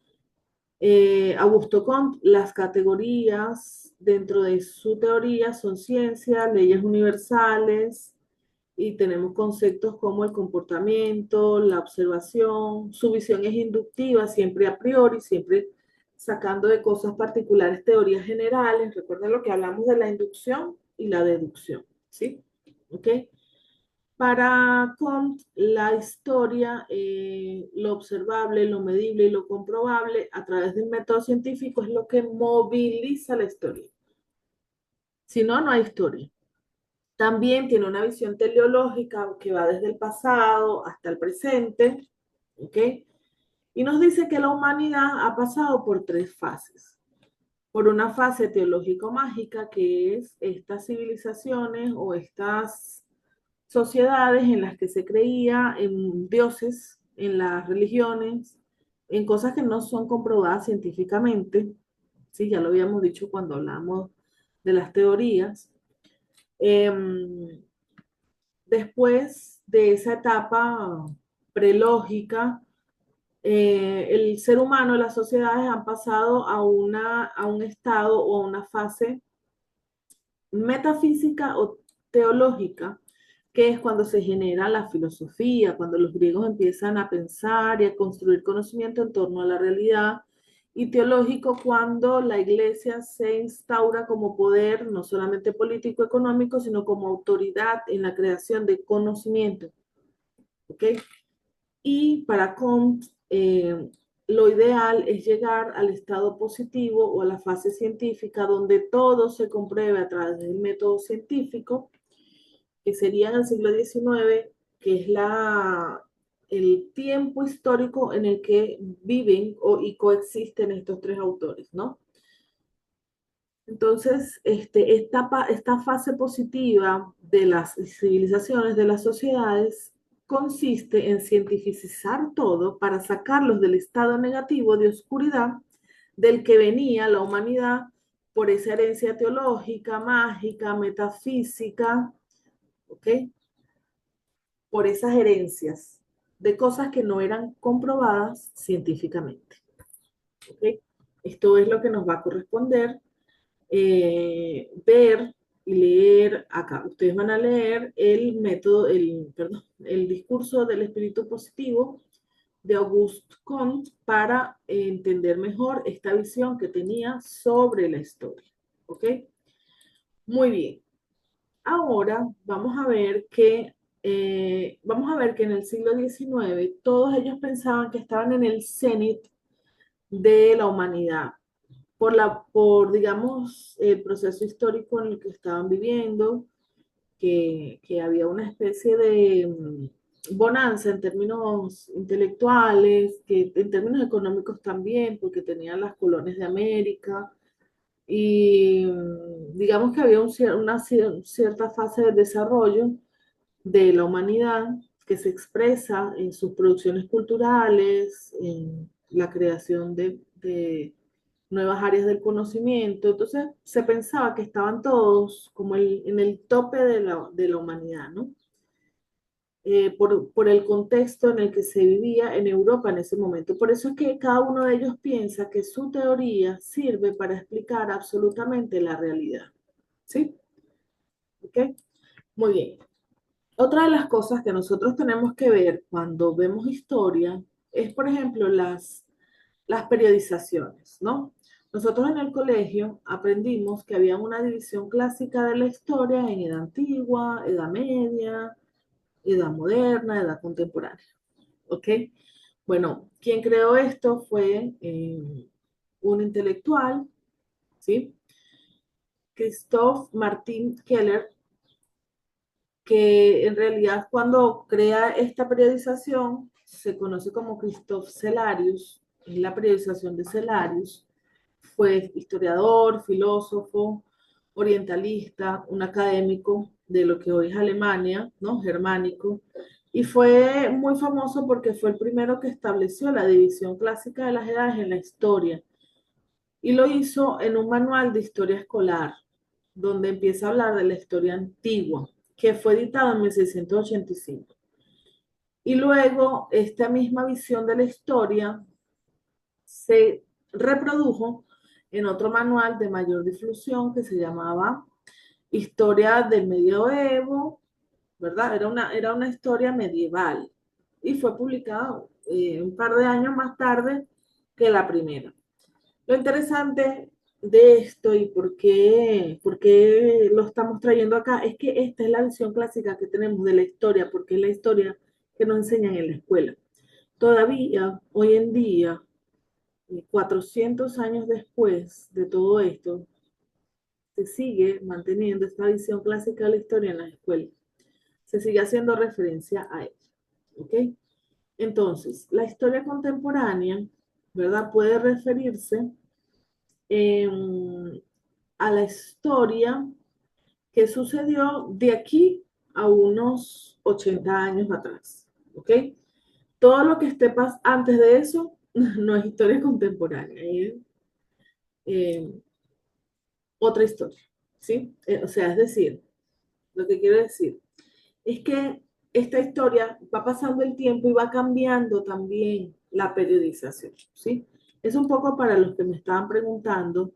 Augusto Comte, las categorías dentro de su teoría son ciencia, leyes universales, y tenemos conceptos como el comportamiento, la observación. Su visión es inductiva, siempre a priori, siempre sacando de cosas particulares teorías generales. Recuerden lo que hablamos de la inducción y la deducción, ¿sí? ¿Ok? Para Comte, la historia, lo observable, lo medible y lo comprobable a través del método científico es lo que moviliza la historia. Si no, no hay historia. También tiene una visión teleológica que va desde el pasado hasta el presente, ¿ok? Y nos dice que la humanidad ha pasado por tres fases. Por una fase teológico-mágica, que es estas civilizaciones o estas sociedades en las que se creía en dioses, en las religiones, en cosas que no son comprobadas científicamente. Sí, ya lo habíamos dicho cuando hablamos de las teorías. Eh, Después de esa etapa prelógica, el ser humano, las sociedades han pasado a un estado o a una fase metafísica o teológica, que es cuando se genera la filosofía, cuando los griegos empiezan a pensar y a construir conocimiento en torno a la realidad, y teológico cuando la iglesia se instaura como poder, no solamente político, económico, sino como autoridad en la creación de conocimiento. ¿Ok? Y para Comte, lo ideal es llegar al estado positivo o a la fase científica donde todo se compruebe a través del método científico, que sería en el siglo XIX, que es el tiempo histórico en el que viven y coexisten estos tres autores, ¿no? Entonces, esta fase positiva de las civilizaciones, de las sociedades, consiste en cientificizar todo para sacarlos del estado negativo de oscuridad del que venía la humanidad por esa herencia teológica, mágica, metafísica, ¿ok? Por esas herencias de cosas que no eran comprobadas científicamente, ¿ok? Esto es lo que nos va a corresponder ver y leer acá. Ustedes van a leer el método, perdón, el discurso del espíritu positivo de Auguste Comte para entender mejor esta visión que tenía sobre la historia. ¿Ok? Muy bien. Ahora vamos a ver que en el siglo XIX todos ellos pensaban que estaban en el cenit de la humanidad, digamos, el proceso histórico en el que estaban viviendo, que había una especie de bonanza en términos intelectuales, que en términos económicos también, porque tenían las colonias de América, y digamos que había cierta fase de desarrollo de la humanidad que se expresa en sus producciones culturales, en la creación de nuevas áreas del conocimiento. Entonces se pensaba que estaban todos como en el tope de la humanidad, ¿no? Por el contexto en el que se vivía en Europa en ese momento. Por eso es que cada uno de ellos piensa que su teoría sirve para explicar absolutamente la realidad. ¿Sí? ¿Ok? Muy bien. Otra de las cosas que nosotros tenemos que ver cuando vemos historia es, por ejemplo, las periodizaciones, ¿no? Nosotros en el colegio aprendimos que había una división clásica de la historia en edad antigua, edad media, edad moderna, edad contemporánea, ¿ok? Bueno, quien creó esto fue un intelectual, ¿sí? Christoph Martin Keller, que en realidad cuando crea esta periodización se conoce como Christoph Cellarius, es la periodización de Cellarius. Fue historiador, filósofo, orientalista, un académico de lo que hoy es Alemania, ¿no? Germánico, y fue muy famoso porque fue el primero que estableció la división clásica de las edades en la historia, y lo hizo en un manual de historia escolar, donde empieza a hablar de la historia antigua, que fue editado en 1685. Y luego esta misma visión de la historia se reprodujo en otro manual de mayor difusión que se llamaba Historia del Medioevo, ¿verdad? Era una historia medieval y fue publicado un par de años más tarde que la primera. Lo interesante de esto y por qué lo estamos trayendo acá, es que esta es la visión clásica que tenemos de la historia, porque es la historia que nos enseñan en la escuela. Todavía, hoy en día, 400 años después de todo esto, se sigue manteniendo esta visión clásica de la historia en la escuela. Se sigue haciendo referencia a ella. ¿Ok? Entonces, la historia contemporánea, ¿verdad? Puede referirse a la historia que sucedió de aquí a unos 80 años atrás. ¿Ok? Todo lo que esté antes de eso no es historia contemporánea, es eh, otra historia. ¿Sí? O sea, es decir, lo que quiero decir es que esta historia va pasando el tiempo y va cambiando también la periodización, ¿sí? Es un poco para los que me estaban preguntando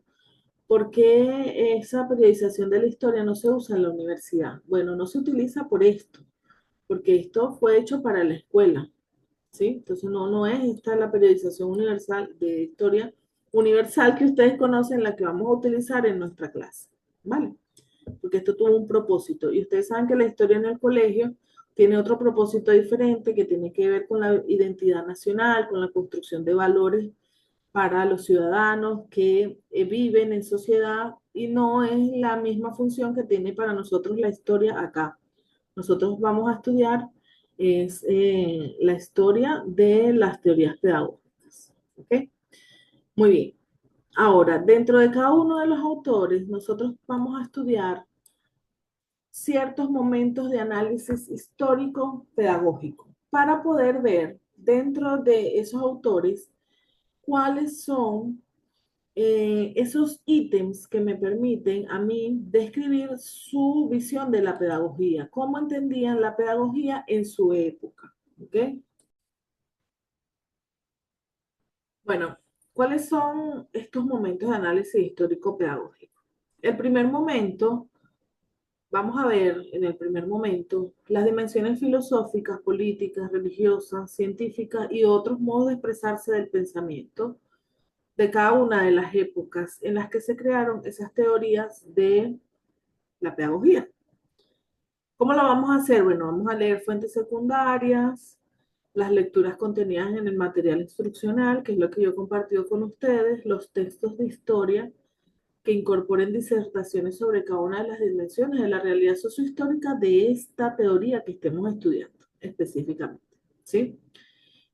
por qué esa periodización de la historia no se usa en la universidad. Bueno, no se utiliza por esto, porque esto fue hecho para la escuela, ¿sí? Entonces no es esta la periodización universal de historia universal que ustedes conocen, la que vamos a utilizar en nuestra clase, ¿vale? Porque esto tuvo un propósito. Y ustedes saben que la historia en el colegio tiene otro propósito diferente que tiene que ver con la identidad nacional, con la construcción de valores para los ciudadanos que viven en sociedad y no es la misma función que tiene para nosotros la historia acá. Nosotros vamos a estudiar es la historia de las teorías pedagógicas. ¿Ok? Muy bien. Ahora, dentro de cada uno de los autores, nosotros vamos a estudiar ciertos momentos de análisis histórico pedagógico para poder ver dentro de esos autores cuáles son esos ítems que me permiten a mí describir su visión de la pedagogía, cómo entendían la pedagogía en su época. ¿Ok? Bueno, ¿cuáles son estos momentos de análisis histórico pedagógico? El primer momento. Vamos a ver en el primer momento las dimensiones filosóficas, políticas, religiosas, científicas y otros modos de expresarse del pensamiento de cada una de las épocas en las que se crearon esas teorías de la pedagogía. ¿Cómo lo vamos a hacer? Bueno, vamos a leer fuentes secundarias, las lecturas contenidas en el material instruccional, que es lo que yo he compartido con ustedes, los textos de historia que incorporen disertaciones sobre cada una de las dimensiones de la realidad sociohistórica de esta teoría que estemos estudiando específicamente, ¿sí?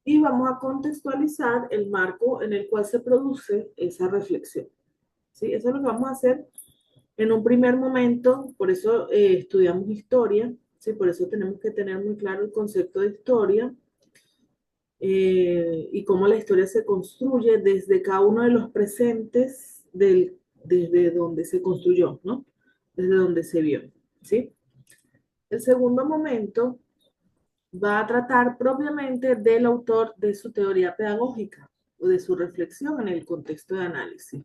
Y vamos a contextualizar el marco en el cual se produce esa reflexión, ¿sí? Eso es lo que vamos a hacer en un primer momento, por eso estudiamos historia, ¿sí? Por eso tenemos que tener muy claro el concepto de historia y cómo la historia se construye desde cada uno de los presentes desde donde se construyó, ¿no? Desde donde se vio, ¿sí? El segundo momento va a tratar propiamente del autor de su teoría pedagógica o de su reflexión en el contexto de análisis.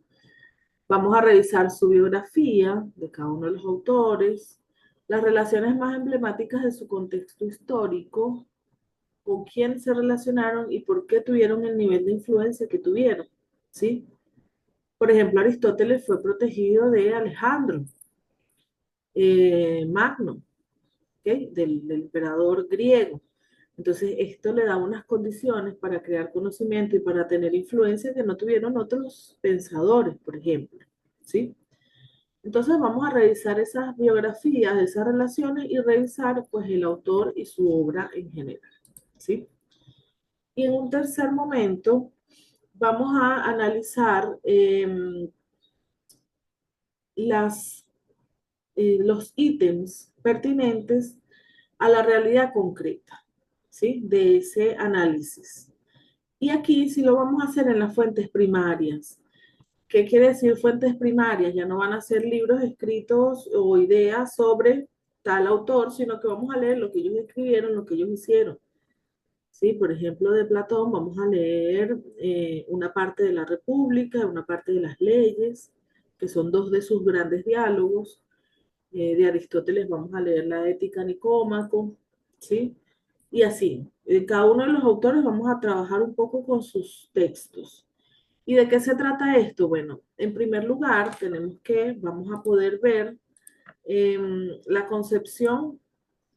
Vamos a revisar su biografía de cada uno de los autores, las relaciones más emblemáticas de su contexto histórico, con quién se relacionaron y por qué tuvieron el nivel de influencia que tuvieron, ¿sí? Por ejemplo, Aristóteles fue protegido de Alejandro Magno, ¿okay? Del emperador griego. Entonces, esto le da unas condiciones para crear conocimiento y para tener influencia que no tuvieron otros pensadores, por ejemplo, ¿sí? Entonces, vamos a revisar esas biografías, esas relaciones y revisar, pues, el autor y su obra en general, ¿sí? Y en un tercer momento, vamos a analizar las, los ítems pertinentes a la realidad concreta, ¿sí? De ese análisis. Y aquí sí lo vamos a hacer en las fuentes primarias. ¿Qué quiere decir fuentes primarias? Ya no van a ser libros escritos o ideas sobre tal autor, sino que vamos a leer lo que ellos escribieron, lo que ellos hicieron. ¿Sí? Por ejemplo, de Platón vamos a leer una parte de la República, una parte de las leyes, que son dos de sus grandes diálogos. De Aristóteles vamos a leer la Ética Nicómaco, ¿sí? Y así, cada uno de los autores vamos a trabajar un poco con sus textos. ¿Y de qué se trata esto? Bueno, en primer lugar, vamos a poder ver la concepción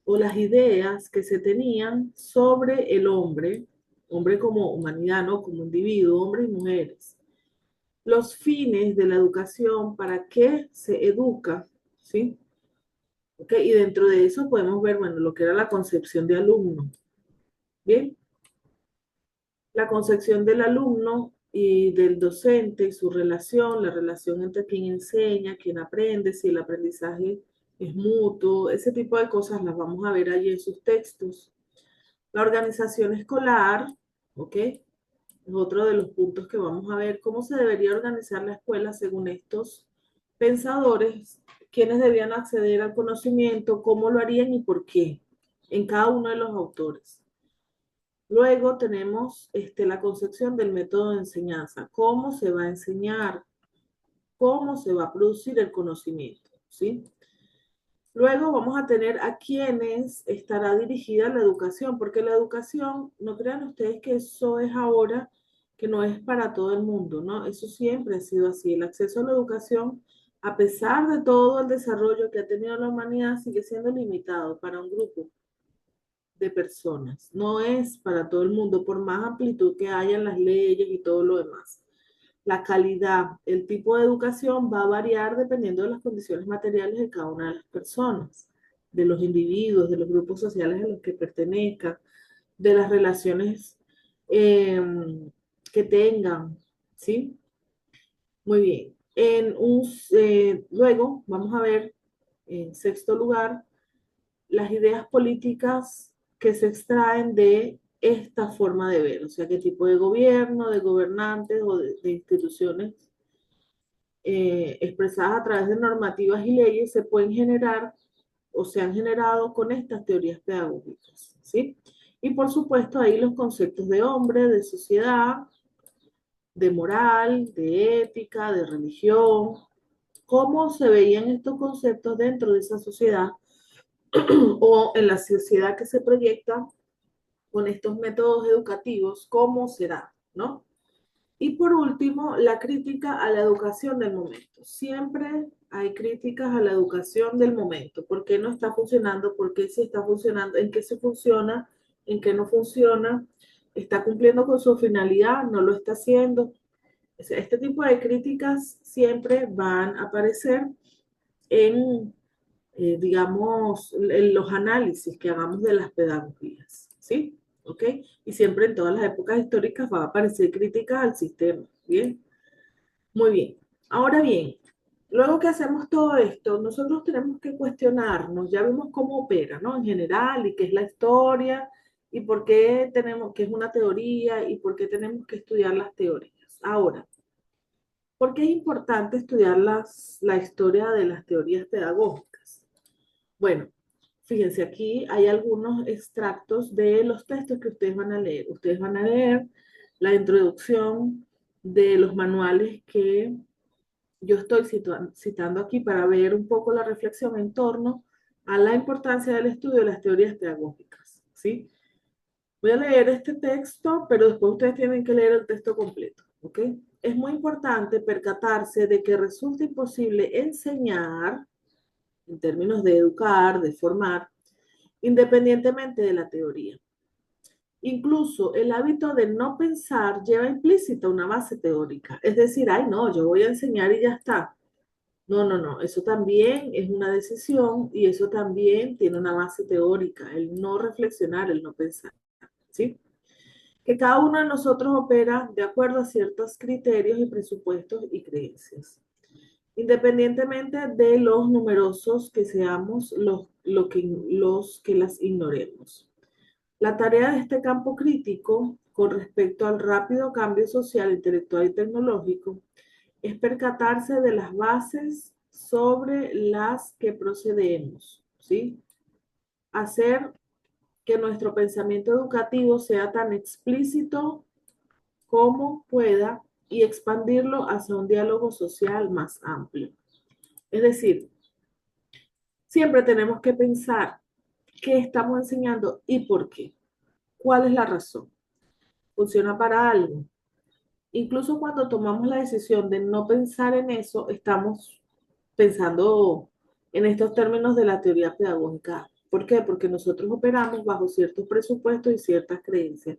o las ideas que se tenían sobre el hombre, hombre como humanidad, ¿no? Como individuo, hombres y mujeres. Los fines de la educación, para qué se educa, ¿sí? ¿Ok? Y dentro de eso podemos ver, bueno, lo que era la concepción de alumno. Bien, la concepción del alumno y del docente y su relación, la relación entre quien enseña, quien aprende, si el aprendizaje es mutuo, ese tipo de cosas las vamos a ver allí en sus textos. La organización escolar, ¿ok? Es otro de los puntos que vamos a ver, cómo se debería organizar la escuela según estos pensadores, quiénes debían acceder al conocimiento, cómo lo harían y por qué, en cada uno de los autores. Luego tenemos la concepción del método de enseñanza, cómo se va a enseñar, cómo se va a producir el conocimiento, ¿sí? Luego vamos a tener a quienes estará dirigida la educación, porque la educación, no crean ustedes que eso es ahora, que no es para todo el mundo, ¿no? Eso siempre ha sido así. El acceso a la educación, a pesar de todo el desarrollo que ha tenido la humanidad, sigue siendo limitado para un grupo de personas. No es para todo el mundo, por más amplitud que haya en las leyes y todo lo demás. La calidad, el tipo de educación va a variar dependiendo de las condiciones materiales de cada una de las personas, de los individuos, de los grupos sociales a los que pertenezcan, de las relaciones eh, que tengan, ¿sí? Muy bien. Luego vamos a ver, en sexto lugar, las ideas políticas que se extraen de esta forma de ver, o sea, qué tipo de gobierno, de gobernantes o de instituciones expresadas a través de normativas y leyes se pueden generar o se han generado con estas teorías pedagógicas, ¿sí? Y por supuesto ahí los conceptos de hombre, de sociedad, de moral, de ética, de religión, cómo se veían estos conceptos dentro de esa sociedad o en la sociedad que se proyecta con estos métodos educativos, cómo será, ¿no? Y por último, la crítica a la educación del momento. Siempre hay críticas a la educación del momento. ¿Por qué no está funcionando? ¿Por qué sí está funcionando? ¿En qué se funciona? ¿En qué no funciona? ¿Está cumpliendo con su finalidad? ¿No lo está haciendo? Este tipo de críticas siempre van a aparecer en, digamos, en los análisis que hagamos de las pedagogías, ¿sí? ¿Ok? Y siempre en todas las épocas históricas va a aparecer críticas al sistema, ¿bien? Muy bien. Ahora bien, luego que hacemos todo esto, nosotros tenemos que cuestionarnos, ya vimos cómo opera, ¿no? En general, y qué es la historia, y por qué tenemos, qué es una teoría, y por qué tenemos que estudiar las teorías. Ahora, ¿por qué es importante estudiar la historia de las teorías pedagógicas? Bueno, fíjense, aquí hay algunos extractos de los textos que ustedes van a leer. Ustedes van a leer la introducción de los manuales que yo estoy citando aquí para ver un poco la reflexión en torno a la importancia del estudio de las teorías pedagógicas, ¿sí? Voy a leer este texto, pero después ustedes tienen que leer el texto completo, ¿ok? Es muy importante percatarse de que resulta imposible enseñar, en términos de educar, de formar, independientemente de la teoría. Incluso el hábito de no pensar lleva implícita una base teórica. Es decir, ay, no, yo voy a enseñar y ya está. No, no, no, eso también es una decisión y eso también tiene una base teórica, el no reflexionar, el no pensar, ¿sí? Que cada uno de nosotros opera de acuerdo a ciertos criterios y presupuestos y creencias, independientemente de los numerosos que seamos los que las ignoremos. La tarea de este campo crítico con respecto al rápido cambio social, intelectual y tecnológico es percatarse de las bases sobre las que procedemos, ¿sí? Hacer que nuestro pensamiento educativo sea tan explícito como pueda y expandirlo hacia un diálogo social más amplio. Es decir, siempre tenemos que pensar qué estamos enseñando y por qué. ¿Cuál es la razón? ¿Funciona para algo? Incluso cuando tomamos la decisión de no pensar en eso, estamos pensando en estos términos de la teoría pedagógica. ¿Por qué? Porque nosotros operamos bajo ciertos presupuestos y ciertas creencias.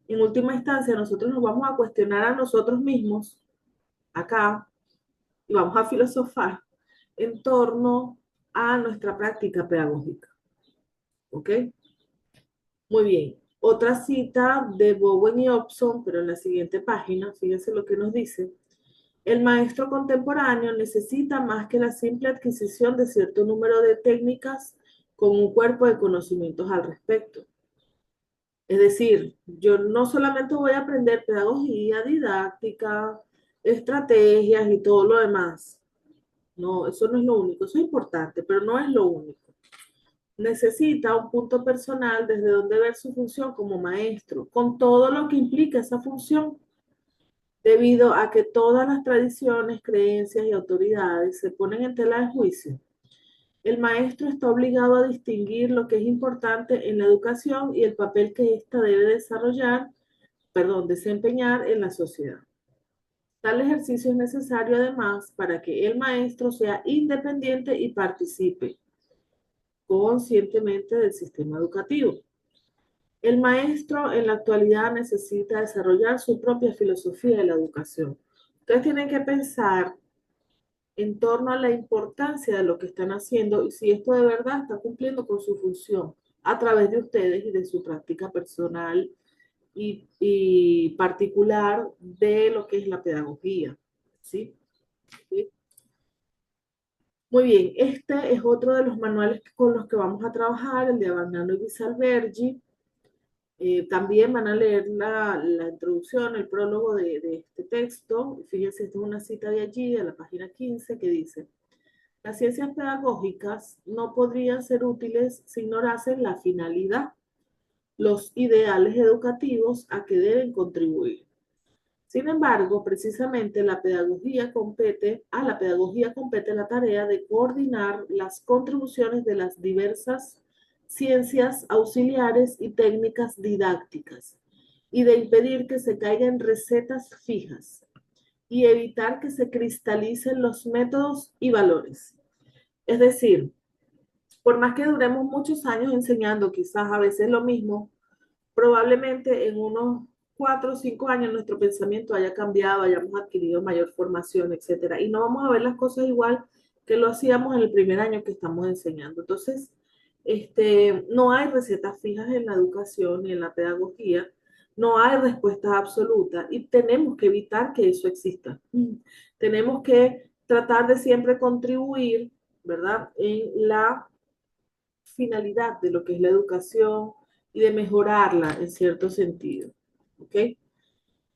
En última instancia, nosotros nos vamos a cuestionar a nosotros mismos acá y vamos a filosofar en torno a nuestra práctica pedagógica. ¿Ok? Muy bien. Otra cita de Bowen y Hobson, pero en la siguiente página, fíjense lo que nos dice. El maestro contemporáneo necesita más que la simple adquisición de cierto número de técnicas con un cuerpo de conocimientos al respecto. Es decir, yo no solamente voy a aprender pedagogía, didáctica, estrategias y todo lo demás. No, eso no es lo único. Eso es importante, pero no es lo único. Necesita un punto personal desde donde ver su función como maestro, con todo lo que implica esa función, debido a que todas las tradiciones, creencias y autoridades se ponen en tela de juicio. El maestro está obligado a distinguir lo que es importante en la educación y el papel que ésta debe desempeñar en la sociedad. Tal ejercicio es necesario además para que el maestro sea independiente y participe conscientemente del sistema educativo. El maestro en la actualidad necesita desarrollar su propia filosofía de la educación. Ustedes tienen que pensar en torno a la importancia de lo que están haciendo y si esto de verdad está cumpliendo con su función a través de ustedes y de su práctica personal y particular de lo que es la pedagogía. ¿Sí? ¿Sí? Muy bien, este es otro de los manuales con los que vamos a trabajar, el de Abagnano y Visalbergi. También van a leer la introducción, el prólogo de este texto. Fíjense, esta es una cita de allí, de la página 15, que dice: las ciencias pedagógicas no podrían ser útiles si ignorasen la finalidad, los ideales educativos a que deben contribuir. Sin embargo, precisamente a la pedagogía compete la tarea de coordinar las contribuciones de las diversas ciencias auxiliares y técnicas didácticas y de impedir que se caigan recetas fijas y evitar que se cristalicen los métodos y valores. Es decir, por más que duremos muchos años enseñando quizás a veces lo mismo, probablemente en unos 4 o 5 años nuestro pensamiento haya cambiado, hayamos adquirido mayor formación, etcétera, y no vamos a ver las cosas igual que lo hacíamos en el primer año que estamos enseñando. Entonces, no hay recetas fijas en la educación y en la pedagogía, no hay respuestas absolutas y tenemos que evitar que eso exista. Tenemos que tratar de siempre contribuir, ¿verdad?, en la finalidad de lo que es la educación y de mejorarla en cierto sentido. ¿Ok?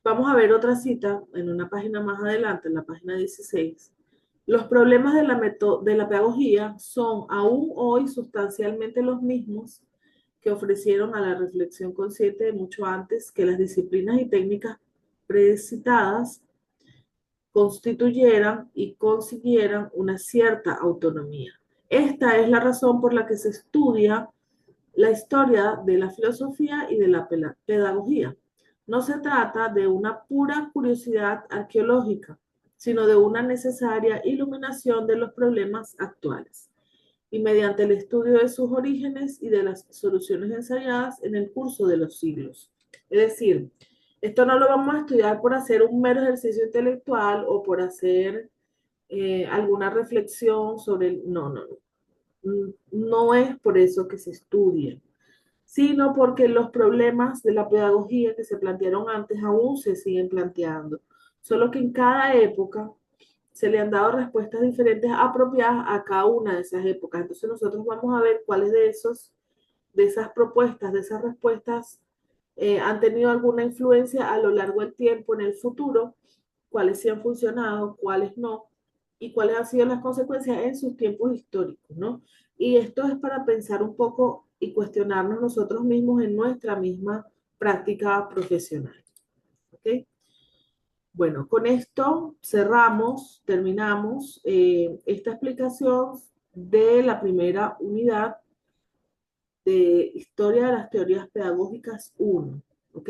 Vamos a ver otra cita en una página más adelante, en la página 16. Los problemas de la pedagogía son aún hoy sustancialmente los mismos que ofrecieron a la reflexión consciente de mucho antes que las disciplinas y técnicas precitadas constituyeran y consiguieran una cierta autonomía. Esta es la razón por la que se estudia la historia de la filosofía y de la pedagogía. No se trata de una pura curiosidad arqueológica, sino de una necesaria iluminación de los problemas actuales y mediante el estudio de sus orígenes y de las soluciones ensayadas en el curso de los siglos. Es decir, esto no lo vamos a estudiar por hacer un mero ejercicio intelectual o por hacer alguna reflexión sobre el... No, no, no. No es por eso que se estudia, sino porque los problemas de la pedagogía que se plantearon antes aún se siguen planteando, solo que en cada época se le han dado respuestas diferentes apropiadas a cada una de esas épocas. Entonces nosotros vamos a ver cuáles de esas propuestas, de esas respuestas han tenido alguna influencia a lo largo del tiempo en el futuro, cuáles sí han funcionado, cuáles no, y cuáles han sido las consecuencias en sus tiempos históricos, ¿no? Y esto es para pensar un poco y cuestionarnos nosotros mismos en nuestra misma práctica profesional. ¿Ok? Bueno, con esto terminamos esta explicación de la primera unidad de Historia de las Teorías Pedagógicas 1. ¿Ok?